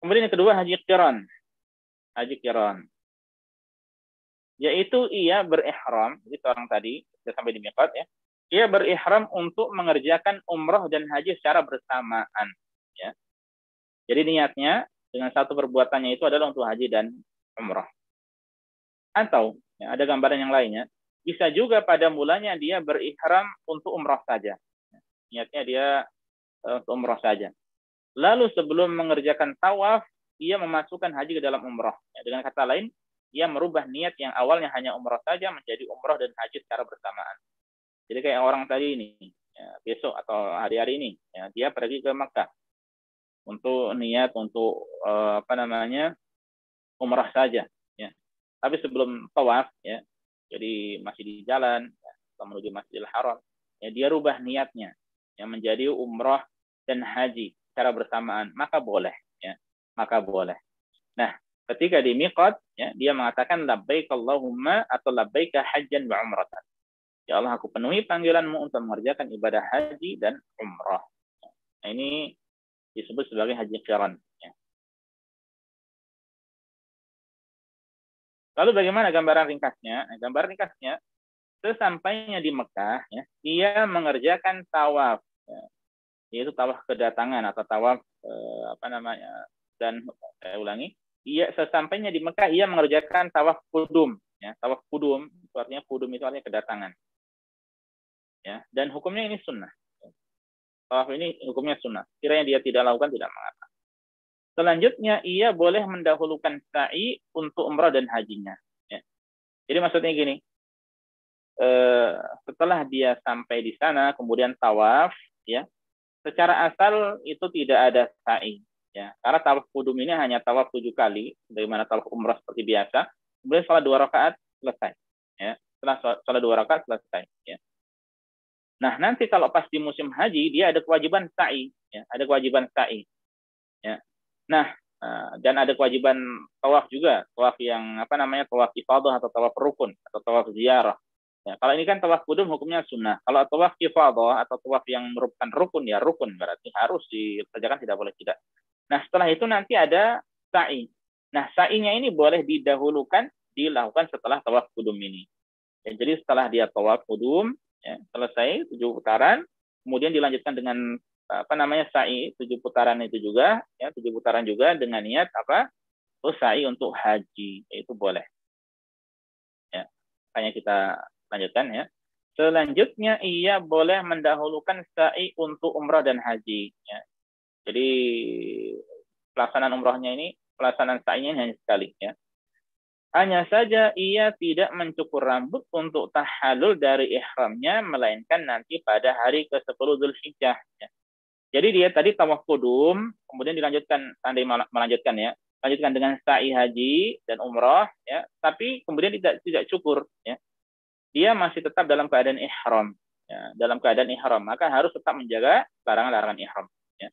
Kemudian yang kedua haji qiran. Haji qiran. Yaitu ia berihram, jadi orang tadi sudah sampai di miqat, ya. Ia berihram untuk mengerjakan umroh dan haji secara bersamaan, ya. Jadi niatnya dengan satu perbuatannya itu adalah untuk haji dan umroh. Atau ya, ada gambaran yang lainnya, bisa juga pada mulanya dia berihram untuk umroh saja. Niatnya dia untuk umroh saja. Lalu sebelum mengerjakan tawaf, ia memasukkan haji ke dalam umroh. Ya, dengan kata lain, ia merubah niat yang awalnya hanya umroh saja menjadi umroh dan haji secara bersamaan. Jadi kayak orang tadi ini, ya, besok atau hari-hari ini, ya, dia pergi ke Makkah untuk niat untuk umroh saja. Ya. Tapi sebelum tawaf, ya, jadi masih di jalan, ya, menuju Masjidil Haram, ya, dia rubah niatnya, ya, menjadi umroh dan haji secara bersamaan, maka boleh, ya, maka boleh. Nah, ketika di miqat, ya, dia mengatakan labbaik Allahumma atau labbaika hajjan wa umratan. Ya Allah, aku penuhi panggilanmu untuk mengerjakan ibadah haji dan umrah. Nah, ini disebut sebagai haji qiran. Ya. Lalu bagaimana gambaran ringkasnya? Nah, gambaran ringkasnya, sesampainya di Mekah, ya, dia mengerjakan tawaf, ya, yaitu tawaf kedatangan atau tawaf dan saya ulangi, sesampainya di Mekah ia mengerjakan tawaf kudum, ya, tawaf kudum itu artinya kedatangan, ya, dan hukumnya ini sunnah. Tawaf ini hukumnya sunnah. Kiranya dia tidak lakukan tidak mengapa. Selanjutnya ia boleh mendahulukan sa'i untuk umrah dan hajinya. Ya. Jadi maksudnya gini, setelah dia sampai di sana kemudian tawaf, ya, secara asal itu tidak ada sa'i, ya, karena tawaf kudum ini hanya tawaf 7 kali, bagaimana tawaf umrah seperti biasa. Kemudian salat 2 rakaat selesai, ya. Setelah salat 2 rakaat selesai, ya. Nah, nanti kalau pas di musim haji dia ada kewajiban sa'i, ya, ada kewajiban sa'i, ya. Nah, dan ada kewajiban tawaf juga, tawaf yang tawaf ifadah atau tawaf rukun atau tawaf ziarah. Ya, kalau ini kan tawaf kudum hukumnya sunnah. Kalau tawaf ifadah atau tawaf yang merupakan rukun, ya rukun berarti harus dikerjakan, tidak boleh tidak. Nah, setelah itu nanti ada sa'i. Nah, sa'inya ini boleh dilakukan setelah tawaf kudum ini. Ya, jadi setelah dia tawaf kudum, ya, selesai 7 putaran, kemudian dilanjutkan dengan sa'i 7 putaran itu juga, ya, 7 putaran juga dengan niat sa'i untuk haji, itu boleh. Ya, hanya kita lanjutkan, ya. Selanjutnya ia boleh mendahulukan sa'i untuk umrah dan haji, ya. Jadi pelaksanaan umrahnya ini, pelaksanaan sa'inya hanya sekali, ya. Hanya saja ia tidak mencukur rambut untuk tahallul dari ihramnya, melainkan nanti pada hari ke-10 Dzulhijjah, ya. Jadi dia tadi tawaf kudum, kemudian dilanjutkan, melanjutkan, ya, lanjutkan dengan sa'i haji dan umrah, ya, tapi kemudian tidak cukur, ya. Dia masih tetap dalam keadaan ihram, ya, dalam keadaan ihram, maka harus tetap menjaga larangan-larangan ihram, ya.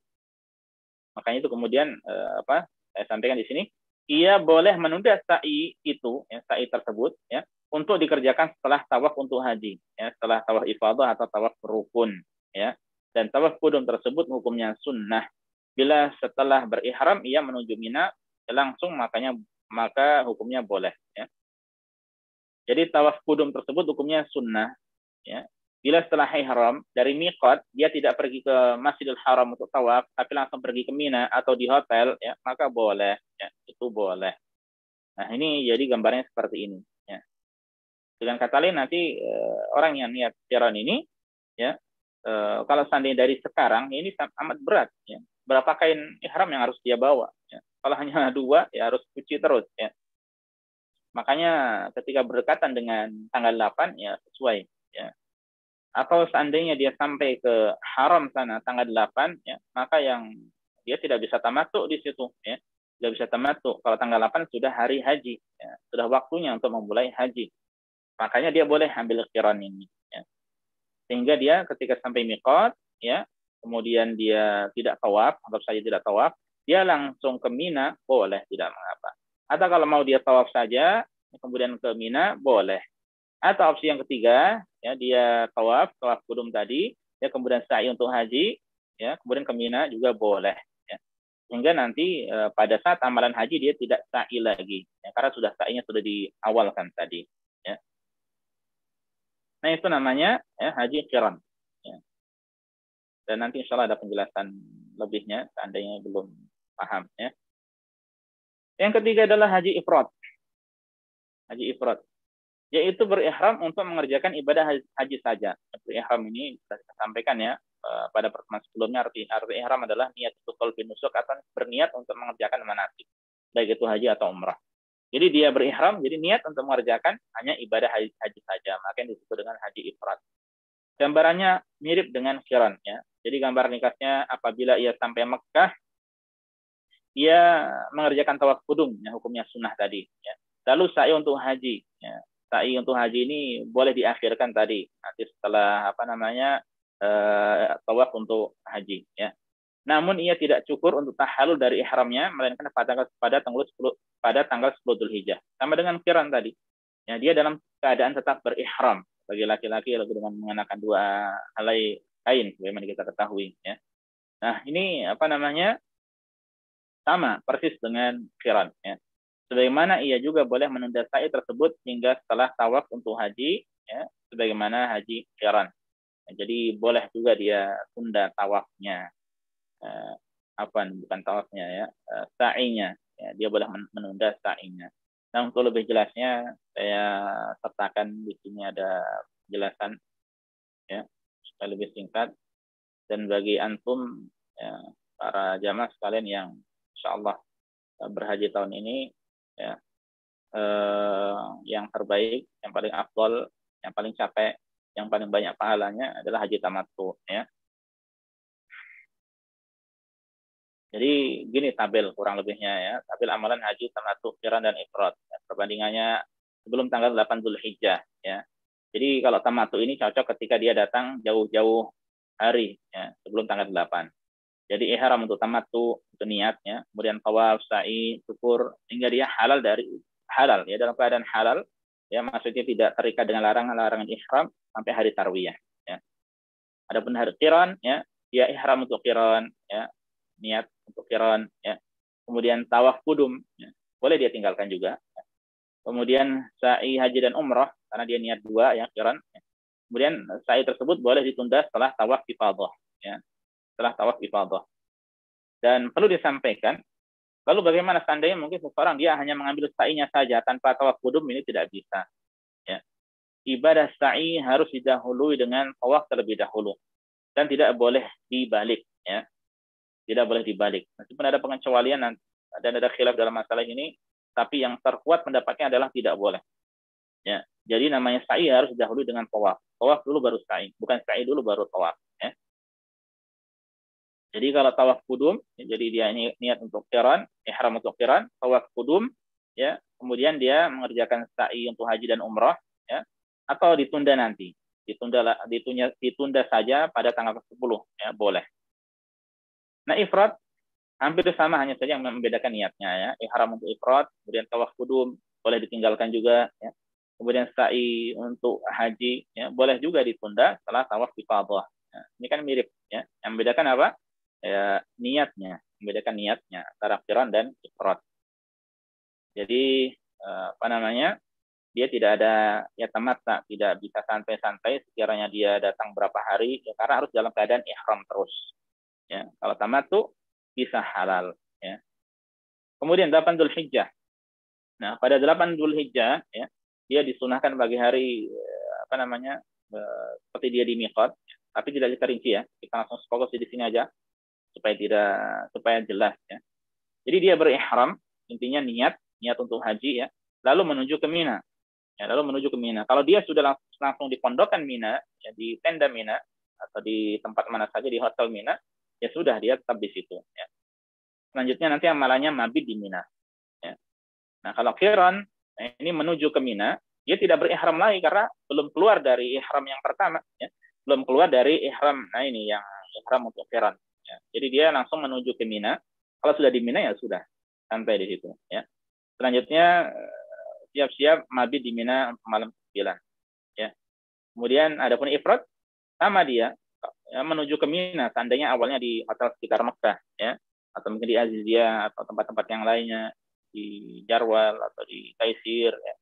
Makanya itu kemudian saya sampaikan di sini, ia boleh menunda sa'i itu, ya, sa'i tersebut, ya, untuk dikerjakan setelah tawaf untuk haji, ya, setelah tawaf ifadah atau tawaf rukun, ya. Dan tawaf kudum tersebut hukumnya sunnah. Bila setelah berihram ia menuju Mina langsung, maka hukumnya boleh, ya. Jadi tawaf kudum tersebut hukumnya sunnah, ya. Bila setelah ihram dari miqat dia tidak pergi ke Masjidil Haram untuk tawaf, tapi langsung pergi ke Mina atau di hotel, ya, maka boleh, ya, itu boleh. Nah, ini jadi gambarnya seperti ini, ya. Dengan kata lain nanti orang yang niat qiran ini, ya, kalau seandainya dari sekarang ini amat berat, ya. Berapa kain ihram yang harus dia bawa, ya. Kalau hanya 2 ya harus cuci terus, ya. Makanya ketika berdekatan dengan tanggal 8 ya sesuai, ya. Atau seandainya dia sampai ke haram sana tanggal 8, ya, maka yang dia tidak bisa tamattu di situ, ya. Tidak bisa tamattu kalau tanggal 8 sudah hari haji, ya. Sudah waktunya untuk memulai haji. Makanya dia boleh ambil qiran ini, ya. Sehingga dia ketika sampai miqat, ya, kemudian dia tidak tawaf, atau saja tidak tawaf, dia langsung ke Mina, boleh, tidak mengapa. Atau kalau mau dia tawaf saja, kemudian ke Mina, boleh. Atau opsi yang ketiga, ya, dia tawaf kudum tadi, ya, kemudian sa'i untuk haji, ya, kemudian ke Mina juga boleh. Ya. Sehingga nanti pada saat amalan haji dia tidak sa'i lagi, ya, karena sudah sa'inya sudah diawalkan tadi. Ya. Nah itu namanya ya, haji qiran. Ya. Dan nanti insya Allah ada penjelasan lebihnya, seandainya belum paham. Ya. Yang ketiga adalah haji ifrad. Haji ifrad, yaitu berihram untuk mengerjakan ibadah haji saja. Berihram ini sudah kita sampaikan ya pada pertemuan sebelumnya. Arti ihram adalah niat tukul bin nusuk, atau berniat untuk mengerjakan manasik, baik itu haji atau umrah. Jadi dia berihram, jadi niat untuk mengerjakan hanya ibadah haji saja, maka yang disebut dengan haji ifrad. Gambarannya mirip dengan qiran ya. Jadi gambar ringkasnya, apabila ia sampai Mekah, ia mengerjakan tawaf qudum, ya, hukumnya sunnah tadi. Ya. Lalu sa'i untuk haji. Ya. Sa'i untuk haji ini boleh diakhirkan tadi, nanti setelah tawaf untuk haji. Ya. Namun ia tidak cukur untuk tahalul dari ihramnya, melainkan pada tanggal 10 Dzulhijjah. Sama dengan qiran tadi. Ya, dia dalam keadaan tetap berihram. Bagi laki-laki dengan mengenakan dua helai kain, sebagaimana kita ketahui. Ya. Nah ini sama persis dengan qiran. Ya. Sebagaimana ia juga boleh menunda sa'i tersebut hingga setelah tawaf untuk haji, ya, sebagaimana haji qiran. Ya, jadi boleh juga dia tunda tawafnya. Bukan tawafnya ya, sa'inya. Ya, dia boleh menunda sa'inya. Nah, untuk lebih jelasnya saya sertakan di sini ada penjelasan ya, supaya lebih singkat. Dan bagi antum ya, para jamaah sekalian yang insyaallah berhaji tahun ini ya, yang terbaik, yang paling afdal, yang paling capek, yang paling banyak pahalanya adalah haji tamattu ya. Jadi gini tabel kurang lebihnya ya, tabel amalan haji tamattu, qiran dan ifrad. Ya, perbandingannya sebelum tanggal 8 Dzulhijjah ya. Jadi kalau tamattu ini cocok ketika dia datang jauh-jauh hari ya, sebelum tanggal 8. Jadi ihram untuk tamattu itu niatnya, kemudian tawaf, sa'i, syukur hingga dia halal ya, dalam keadaan halal ya, maksudnya tidak terikat dengan larangan ihram sampai hari tarwiyah ya. Adapun hari qiran ya, dia ihram untuk qiran ya, niat untuk qiran ya. Kemudian tawaf qudum ya, boleh dia tinggalkan juga. Ya. Kemudian sa'i haji dan umrah karena dia niat dua ya, qiran. Ya. Kemudian sa'i tersebut boleh ditunda setelah tawaf ifadah ya. Setelah tawaf ifadah. Dan perlu disampaikan, lalu bagaimana seandainya mungkin seseorang dia hanya mengambil sa'inya saja tanpa tawaf qudum, ini tidak bisa. Ya. Ibadah sa'i harus didahului dengan tawaf terlebih dahulu dan tidak boleh dibalik ya. Tidak boleh dibalik. Meskipun ada pengecualian dan ada khilaf dalam masalah ini, tapi yang terkuat pendapatnya adalah tidak boleh. Ya. Jadi namanya sa'i harus didahului dengan tawaf. Tawaf dulu baru sa'i, bukan sa'i dulu baru tawaf. Ya. Jadi kalau tawaf qudum, ya, jadi dia niat untuk qiran, ihram untuk qiran, tawaf qudum, ya, kemudian dia mengerjakan sa'i untuk haji dan umrah, ya, atau ditunda nanti, ditunda saja pada tanggal 10, ya, boleh. Nah ifrad hampir sama, hanya saja yang membedakan niatnya ya. Ihram untuk ifrad, kemudian tawaf qudum boleh ditinggalkan juga, ya. Kemudian sa'i untuk haji, ya, boleh juga ditunda setelah tawaf ifadah. Ya, ini kan mirip ya. Yang membedakan apa? Ya, niatnya, membedakan niatnya antara qiran dan ifrad. Jadi dia tidak ada ya tamatta, tidak bisa santai-santai sekiranya dia datang berapa hari ya, karena harus dalam keadaan ihram terus. Ya, kalau tamattu bisa halal ya. Kemudian 8 Dzulhijjah. Nah, pada 8 Dzulhijjah ya, dia disunahkan bagi hari seperti dia di miqat, tapi tidak diperinci ya. Kita langsung fokus di sini aja supaya jelas ya. Jadi dia berihram, intinya niat untuk haji ya, lalu menuju ke Mina. Ya, lalu menuju ke Mina. Kalau dia sudah langsung di pondokan Mina, ya, di tenda Mina atau di tempat mana saja di hotel Mina, ya sudah dia tetap di situ ya. Selanjutnya nanti amalannya mabit di Mina ya. Nah, kalau qiran ini menuju ke Mina, dia tidak berihram lagi karena belum keluar dari ihram yang pertama ya. Belum keluar dari ihram. Nah, ini yang ihram untuk qiran. Ya. Jadi dia langsung menuju ke Mina. Kalau sudah di Mina ya sudah sampai di situ. Ya. Selanjutnya siap-siap mabit di Mina untuk malam ke-9. Ya. Kemudian adapun ifrad sama dia ya, menuju ke Mina. Seandainya awalnya di hotel sekitar Mekah, ya, atau mungkin di Aziziyah atau tempat-tempat yang lainnya di Jarwal atau di Taisir, ya,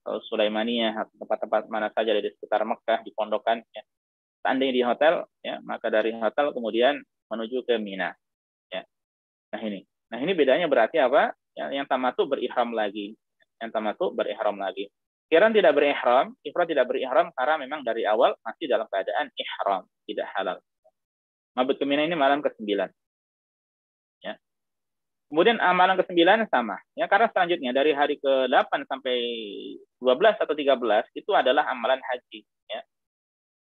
atau Sulaimaniyah atau tempat-tempat mana saja di sekitar Mekah di pondokan. Ya. Seandainya di hotel, ya, maka dari hotel kemudian menuju ke Mina. Ya. Nah ini bedanya berarti apa? Yang tamattu berihram lagi. Yang tamattu berihram lagi. Qiran tidak berihram, ifrad tidak berihram karena memang dari awal masih dalam keadaan ihram, tidak halal. Mabit ke Mina ini malam ke-9. Ya. Kemudian amalan ke-9 sama. Ya, karena selanjutnya dari hari ke-8 sampai 12 atau 13 itu adalah amalan haji. Ya.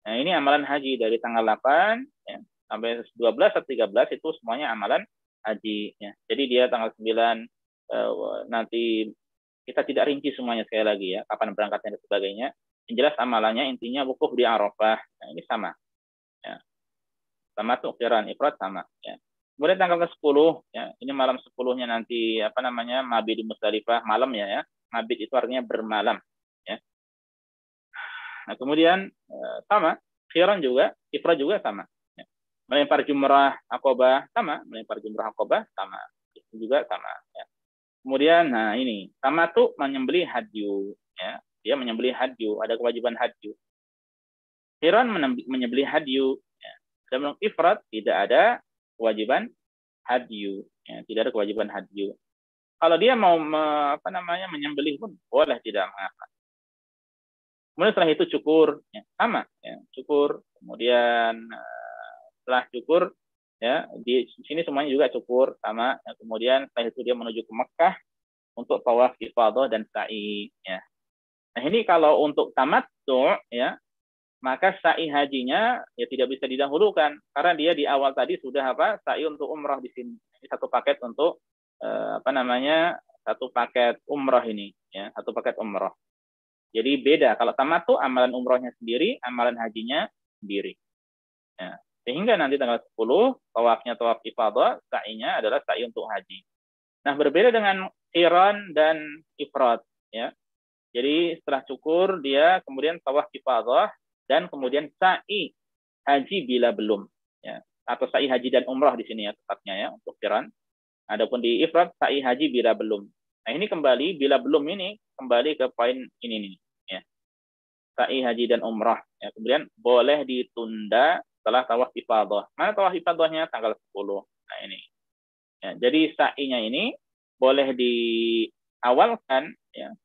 Nah ini amalan haji dari tanggal 8 ya, sampai 12 atau 13 itu semuanya amalan haji. Ya. Jadi dia tanggal 9 nanti kita tidak rinci semuanya sekali lagi ya, kapan berangkatnya dan sebagainya. Yang jelas amalannya intinya wukuf di Arafah. Nah, ini sama. Ya. Sama tuh qiran ifrad sama. Ya. Kemudian tanggal ke-10 ya, ini malam 10-nya nanti apa namanya? Mabit di Musdalifah malam ya. Mabit itu artinya bermalam ya. Nah, kemudian sama, qiran juga, ifrad juga sama. Ya. Melempar jumrah Aqabah sama, melempar jumrah Aqabah sama. Itu juga sama ya. Kemudian, nah ini, tamattu menyembelih hadyu. Ya. Dia menyembelih hadyu, ada kewajiban hadyu. Qiran menyembelih hadyu. Ya. Dan ifrad tidak ada kewajiban hadyu. Ya. Tidak ada kewajiban hadyu. Kalau dia mau menyembelih pun boleh, tidak mengapa. Kemudian setelah itu cukur, ya, sama. Ya. Cukur, kemudian setelah cukur, ya di sini semuanya juga cukur sama. Ya, kemudian setelah itu dia menuju ke Mekah untuk tawaf ifadah dan sa'i. Ya. Nah ini kalau untuk tamattu ya, maka sa'i hajinya ya tidak bisa didahulukan karena dia di awal tadi sudah sa'i untuk umrah di sini. Ini satu paket untuk satu paket umrah ini ya, satu paket umrah. Jadi beda kalau tamattu amalan umrahnya sendiri, amalan hajinya sendiri. Ya. Sehingga nanti tanggal 10 tawafnya tawaf ifadah, sa'inya adalah sa'i untuk haji. Nah, berbeda dengan qiran dan ifrad ya. Jadi setelah cukur dia kemudian tawaf ifadah dan kemudian sa'i haji bila belum ya. Atau sa'i haji dan umrah di sini ya tepatnya ya untuk qiran. Adapun di ifrad sa'i haji bila belum. Nah, ini kembali bila belum ini kembali ke poin ini nih ya. Sa'i haji dan umrah ya. Kemudian boleh ditunda setelah tawaf ifadah. Mana tawaf ifadahnya? Tanggal 10. Nah, ini. Ya, jadi sa'inya ini boleh diawalkan ya,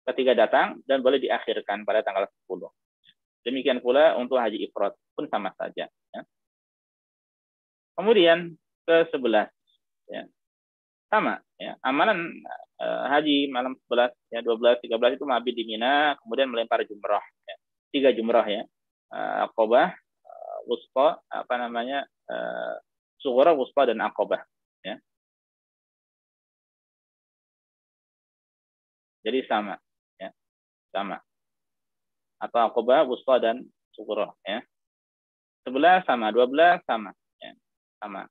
ketika datang dan boleh diakhirkan pada tanggal 10. Demikian pula untuk haji ifrad pun sama saja. Ya. Kemudian ke-11 ya. Sama ya. Amalan haji malam 11 ya 12 13 itu mabit di Mina, kemudian melempar jumrah ya. 3 jumrah ya. Aqabah, Wusta, Sughra, Wusta dan Aqabah ya. Jadi sama ya. Sama. Atau Aqabah, Wusta dan Sughra ya. 11 sama, 12 sama ya. Sama.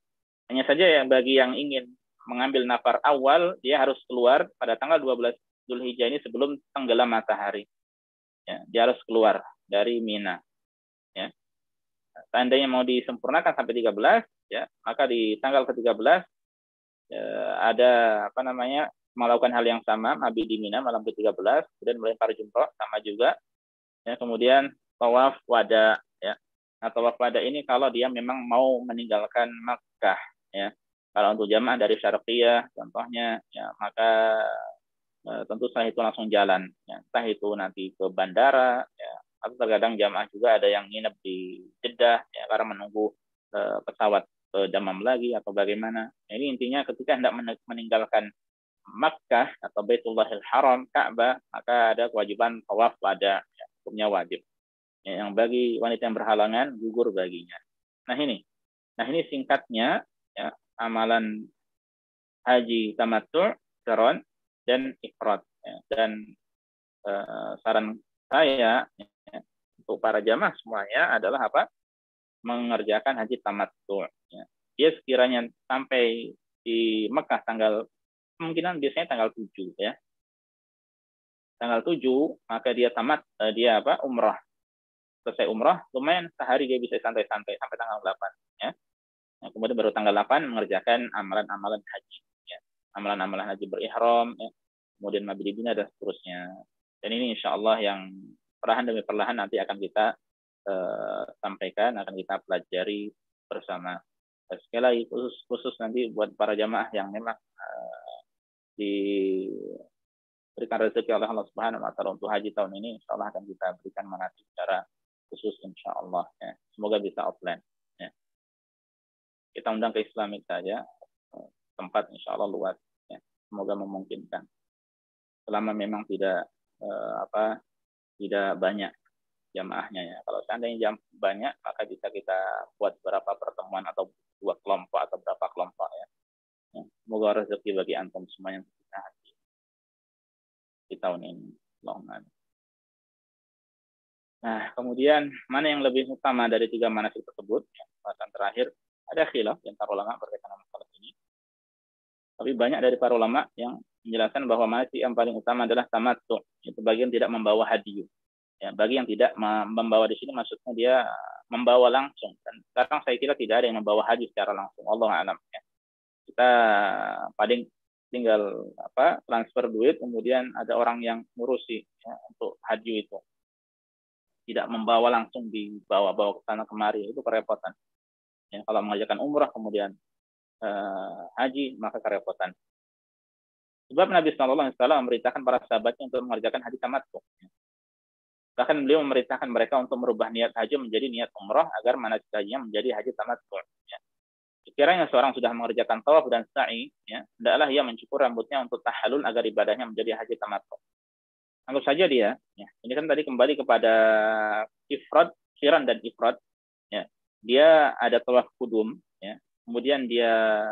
Hanya saja yang bagi yang ingin mengambil nafar awal, dia harus keluar pada tanggal 12 Dzulhijjah ini sebelum tenggelam matahari. Ya, dia harus keluar dari Mina. Ya. Seandainya mau disempurnakan sampai 13, ya, maka di tanggal ke-13 ada melakukan hal yang sama, mabit di Mina malam ke-13, kemudian melempar jumrah sama juga. Ya, kemudian tawaf wada ya. Nah, tawaf wada ini kalau dia memang mau meninggalkan Makkah ya. Kalau untuk jamaah dari Syarqiyah contohnya ya, maka tentu setelah itu langsung jalan ya. Entah itu nanti ke bandara ya, atau terkadang jamaah juga ada yang nginep di Jeddah ya, karena menunggu pesawat ke Damam lagi atau bagaimana. Ini intinya ketika hendak meninggalkan Makkah atau Baitullahil Haram, Ka'bah, maka ada kewajiban tawaf wada, ya, hukumnya wajib. Ya, yang bagi wanita yang berhalangan gugur baginya. Nah ini singkatnya ya, amalan haji tamattu, qiran dan ifrad. Ya. Dan saran saya ya, untuk para jamaah semuanya adalah mengerjakan haji tamattu. Ya. Dia sekiranya sampai di Mekah kemungkinan biasanya tanggal 7 ya. Tanggal 7 maka dia umrah. Selesai umrah, lumayan sehari dia bisa santai-santai sampai tanggal 8 ya. Nah, kemudian baru tanggal 8 mengerjakan amalan-amalan haji ya. Amalan-amalan haji berihram ya. Kemudian mabidina dan seterusnya. Dan ini insya Allah yang perlahan demi perlahan nanti akan kita sampaikan, akan kita pelajari bersama. Sekali lagi khusus nanti buat para jamaah yang memang diberikan rezeki oleh Allah Subhanahu wa taala untuk haji tahun ini, insya Allah akan kita berikan manasik secara khusus insya Allah ya. Semoga bisa offline ya. Kita undang ke Islamik saja, tempat insya Allah luas ya. Semoga memungkinkan. Selama memang tidak banyak jamaahnya ya. Kalau seandainya banyak, maka bisa kita buat beberapa pertemuan atau 2 kelompok atau berapa kelompok ya. Semoga rezeki bagi antum semuanya bisa haji di tahun ini. Nah, kemudian mana yang lebih utama dari 3 manasik tersebut? Bahasan terakhir ada khilaf yang para ulama berkaitan dengan masalah ini. Tapi banyak dari para ulama yang menjelaskan bahwa manasik yang paling utama adalah tamattu, itu bagian tidak membawa hadiah. Ya, bagi yang tidak membawa di sini maksudnya dia membawa langsung. Dan sekarang saya kira tidak ada yang membawa haji secara langsung. Allah a'lam ya. Kita paling tinggal transfer duit, kemudian ada orang yang ngurusi ya, untuk haji itu. Tidak membawa langsung, dibawa-bawa ke sana kemari, itu kerepotan. Ya, kalau mengerjakan umrah kemudian haji maka kerepotan. Sebab Nabi Sallallahu Alaihi Wasallam memerintahkan para sahabatnya untuk mengerjakan haji tamattu. Bahkan beliau memerintahkan mereka untuk merubah niat haji menjadi niat umrah agar manasik hajinya menjadi haji tamattu. Ya. Sekiranya seorang sudah mengerjakan tawaf dan sa'i, ya, hendaklah ia mencukur rambutnya untuk tahallul agar ibadahnya menjadi haji tamattu. Anggap saja dia, ya, ini kan tadi kembali kepada ifrad, qiran dan ifrad. Ya. Dia ada tawaf kudum, ya. Kemudian dia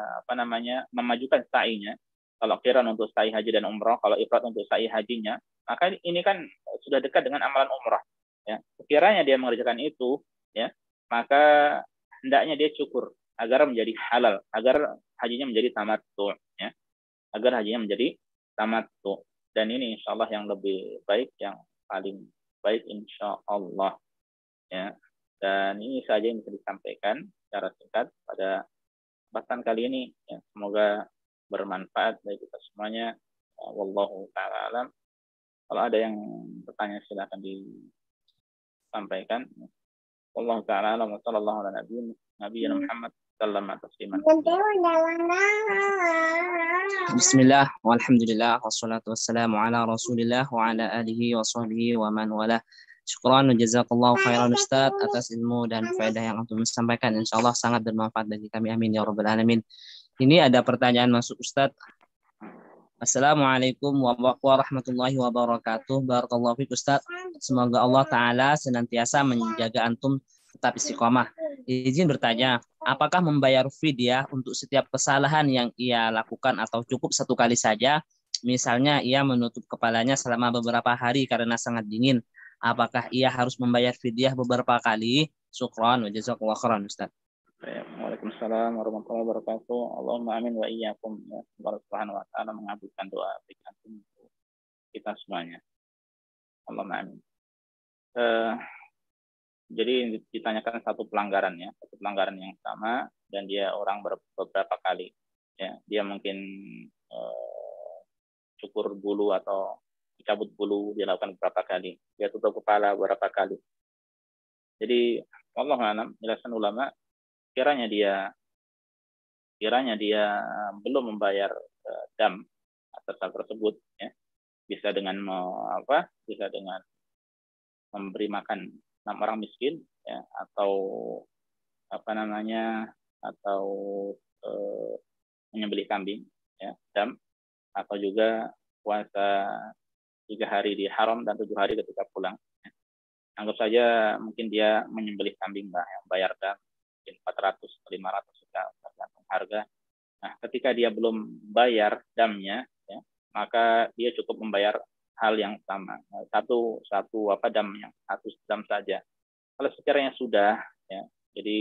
memajukan sa'inya. Kalau qiran untuk sa'i haji dan umrah, kalau ifrad untuk sa'i hajinya, maka ini kan sudah dekat dengan amalan umrah. Ya. Sekiranya dia mengerjakan itu, ya, maka hendaknya dia cukur agar menjadi halal, agar hajinya menjadi tamattu, ya. Agar hajinya menjadi tamattu. Dan ini insya Allah yang lebih baik, yang paling baik insya Allah. Ya. Dan ini saja yang bisa disampaikan secara singkat pada kesempatan kali ini. Ya. Semoga bermanfaat bagi kita semuanya. Wallahu ta'ala alam. Kalau ada yang bertanya silakan disampaikan. Wallahu ta'ala alam wa sallallahu ala nabiyina Muhammad sallallahu alaihi wasallam. Bismillah, walhamdulillah, wassalatu wassalamu ala rasulillah wa ala alihi wa sahbihi wa man wala. Syukran wa jazakallahu khairan Ustaz atas ilmu dan faedah yang antum sampaikan. Insyaallah sangat bermanfaat bagi kami. Amin ya rabbal alamin. Ini ada pertanyaan masuk Ustaz. Assalamualaikum warahmatullahi wabarakatuh. Barakallahu fiik Ustaz. Semoga Allah Ta'ala senantiasa menjaga antum tetap istiqomah. Izin bertanya, apakah membayar fidyah untuk setiap kesalahan yang ia lakukan atau cukup satu kali saja? Misalnya ia menutup kepalanya selama beberapa hari karena sangat dingin. Apakah ia harus membayar fidyah beberapa kali? Syukran wa jazakallahu khairan Ustaz. Waalaikumsalam warahmatullahi wabarakatuh. Allahumma amin wa iyyakum. Ya, Allah Subhanahu wa taala mengabulkan doa kita semuanya. Allahumma amin. Jadi ditanyakan satu pelanggaran yang sama dan dia orang beberapa kali. Ya, dia mungkin cukur bulu atau dicabut bulu dia lakukan beberapa kali. Dia tutup kepala beberapa kali. Jadi wallahu a'lam, jelasan ulama kiranya dia belum membayar dam atas hal tersebut, ya, bisa dengan memberi makan 6 orang miskin, ya, atau menyembelih kambing, ya, dam, atau juga puasa 3 hari di haram dan 7 hari ketika pulang. Ya. Anggap saja mungkin dia menyembelih kambing, yang bayar dam 400 atau 500 juga tergantung harga. Nah, ketika dia belum bayar damnya, ya, maka dia cukup membayar hal yang sama, satu dam saja. Kalau sekiranya sudah, ya, Jadi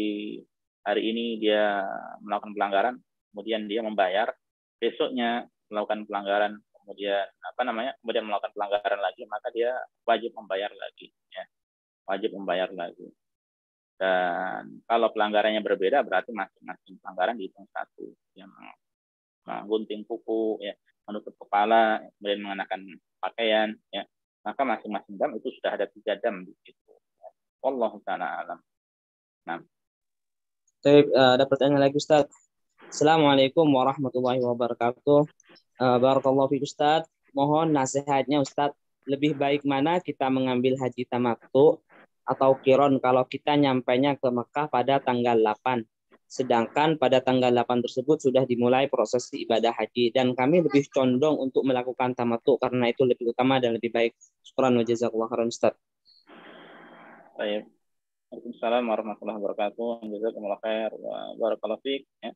hari ini dia melakukan pelanggaran, kemudian dia membayar, besoknya melakukan pelanggaran, kemudian kemudian melakukan pelanggaran lagi, maka dia wajib membayar lagi, ya. Wajib membayar lagi. Dan kalau pelanggarannya berbeda, berarti masing-masing pelanggaran dihitung satu. Yang menggunting kuku, ya, menutup kepala, kemudian mengenakan pakaian, ya, maka masing-masing dam itu sudah ada 3 dam di situ. Wallahu ta'ala alam. Nah. Ada pertanyaan lagi, Ustaz. Assalamualaikum warahmatullahi wabarakatuh. Barakallahu fiik, Ustaz. Mohon nasihatnya, Ustaz. Lebih baik mana kita mengambil haji tamattu atau qiron kalau kita nyampainya ke Mekah pada tanggal 8. Sedangkan pada tanggal 8 tersebut sudah dimulai proses ibadah haji dan kami lebih condong untuk melakukan tamattu karena itu lebih utama dan lebih baik. Syukran wa jazakallahu khairan, Ustaz. Baik. Waalaikumsalam warahmatullahi wabarakatuh. Jazakumullah khair wa barakallahu fiik, ya.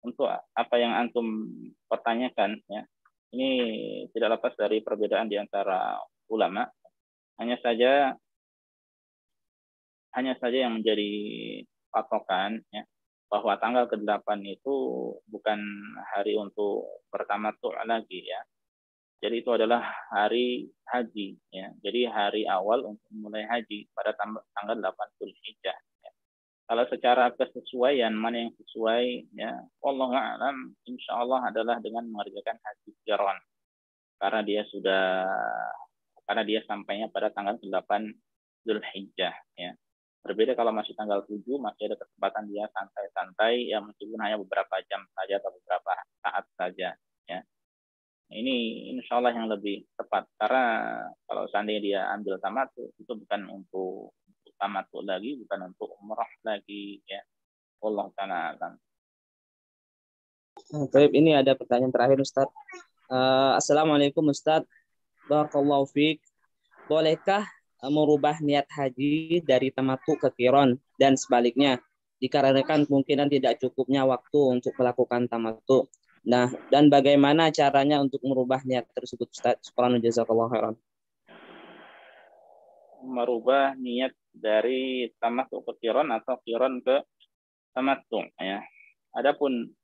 Untuk apa yang antum pertanyakan, ya, ini tidak lepas dari perbedaan di antara ulama. Hanya saja yang menjadi patokan, ya, bahwa tanggal ke-8 itu bukan hari untuk bertamattu lagi, ya. Jadi itu adalah hari haji, ya. Jadi hari awal untuk mulai haji pada tanggal 8 Dzulhijjah. Ya. Kalau secara kesesuaian mana yang sesuai, ya, wallahu a'lam, insyaallah adalah dengan mengerjakan haji qiran. Karena dia sampainya pada tanggal 8 Dzulhijjah, ya. Berbeda kalau masih tanggal 7, masih ada kesempatan dia santai-santai, ya, meskipun hanya beberapa jam saja atau beberapa saat saja, ya. Ini insya Allah yang lebih tepat, karena kalau seandainya dia ambil tamattu, itu bukan untuk tamattu lagi, bukan untuk umrah lagi, ya. Allah ta'ala alam. Baik, ini ada pertanyaan terakhir, Ustaz. Assalamualaikum, Ustaz. Barakallahu fiik. Bolehkah merubah niat haji dari tamattu ke qiron dan sebaliknya dikarenakan kemungkinan tidak cukupnya waktu untuk melakukan tamattu? Nah, dan bagaimana caranya untuk merubah niat tersebut, Ustaz? Syukran jazakallahu khairan. Merubah niat dari tamattu ke qiron atau qiron ke tamattu, ya. Adapun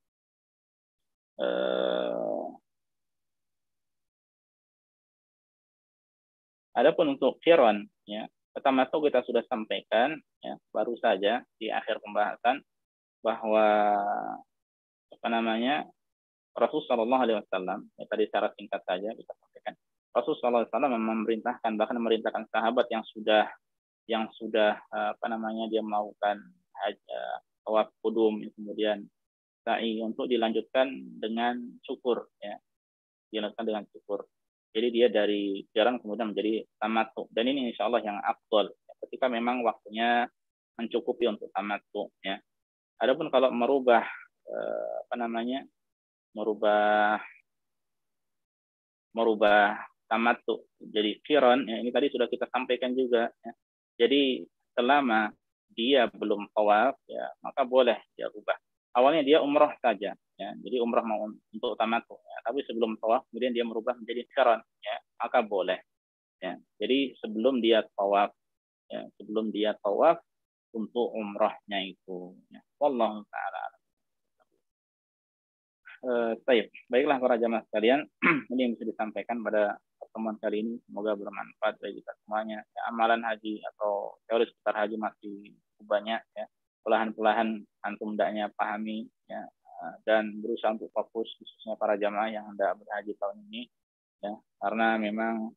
untuk qiron, ya, tamattu kita sudah sampaikan, ya, baru saja di akhir pembahasan bahwa Rasulullah SAW, ya, tadi secara singkat saja kita sampaikan, Rasulullah SAW memerintahkan sahabat yang sudah dia melakukan tawaf qudum, kemudian sa'i, untuk dilanjutkan dengan syukur, ya, dilanjutkan dengan syukur. Jadi dia dari jarang kemudian menjadi tamattu, dan ini insya Allah yang afdal, ya, ketika memang waktunya mencukupi untuk tamattu, ya. Adapun kalau merubah tamattu jadi qiran, ya, ini tadi sudah kita sampaikan juga, ya. Jadi selama dia belum tawaf, ya, maka boleh dia rubah. Awalnya dia umrah saja, ya, jadi umrah mau untuk tamattu, ya, tapi sebelum tawaf kemudian dia merubah menjadi qiran, ya, maka boleh, ya. Jadi sebelum dia tawaf untuk umrahnya itu, ya. Wallahu ta'ala. Baiklah para jamaah sekalian, ini yang bisa disampaikan pada pertemuan kali ini, semoga bermanfaat bagi kita semuanya. Ya, amalan haji atau teori seputar haji masih banyak, ya. Perlahan-perlahan antum hendaknya pahami, ya, dan berusaha untuk fokus, khususnya para jamaah yang hendak berhaji tahun ini, ya, karena memang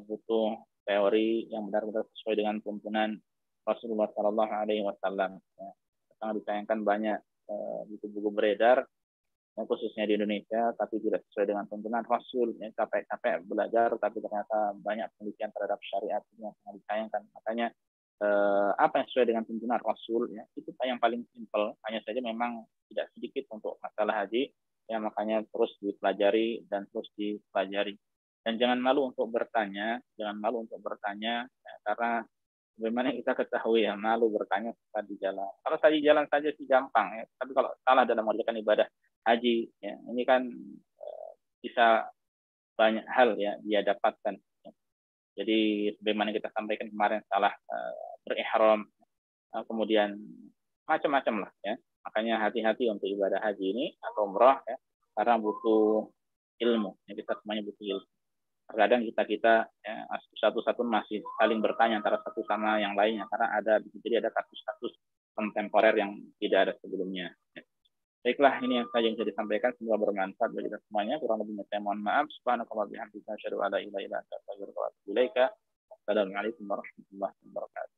butuh teori yang benar-benar sesuai dengan tuntunan Rasulullah Shallallahu Alaihi Wasallam. Ya. Sangat disayangkan banyak buku-buku beredar, yang khususnya di Indonesia, tapi tidak sesuai dengan tuntunan Rasul, yang capek-capek belajar, tapi ternyata banyak penelitian terhadap syariat yang sangat disayangkan. Makanya apa yang sesuai dengan tuntunan Rasul, ya, itu yang paling simpel. Hanya saja memang tidak sedikit untuk masalah haji, ya, makanya terus dipelajari. Dan jangan malu untuk bertanya, ya, karena bagaimana kita ketahui, ya, malu bertanya saat di jalan. Kalau saat di jalan saja sih gampang, ya, tapi kalau salah dalam mengerjakan ibadah haji, ya, ini kan bisa banyak hal, ya, dia dapatkan, ya. Jadi bagaimana kita sampaikan kemarin, salah berihram, kemudian macam-macam lah ya. Makanya hati-hati untuk ibadah haji ini atau umrah ya, karena butuh ilmu. Ya, kita semuanya butuh ilmu. Terkadang kita ya, satu-satu masih saling bertanya antara satu sama yang lainnya karena ada kasus-kasus kontemporer yang tidak ada sebelumnya. Ya. Baiklah, ini yang saja yang bisa disampaikan. Semoga bermanfaat bagi kita semuanya. Kurang lebihnya saya mohon maaf. Subhanakallah bihamdika asyhadu an la ilaha illa anta astaghfiruka wa atubu ilaika. Assalamualaikum warahmatullahi wabarakatuh.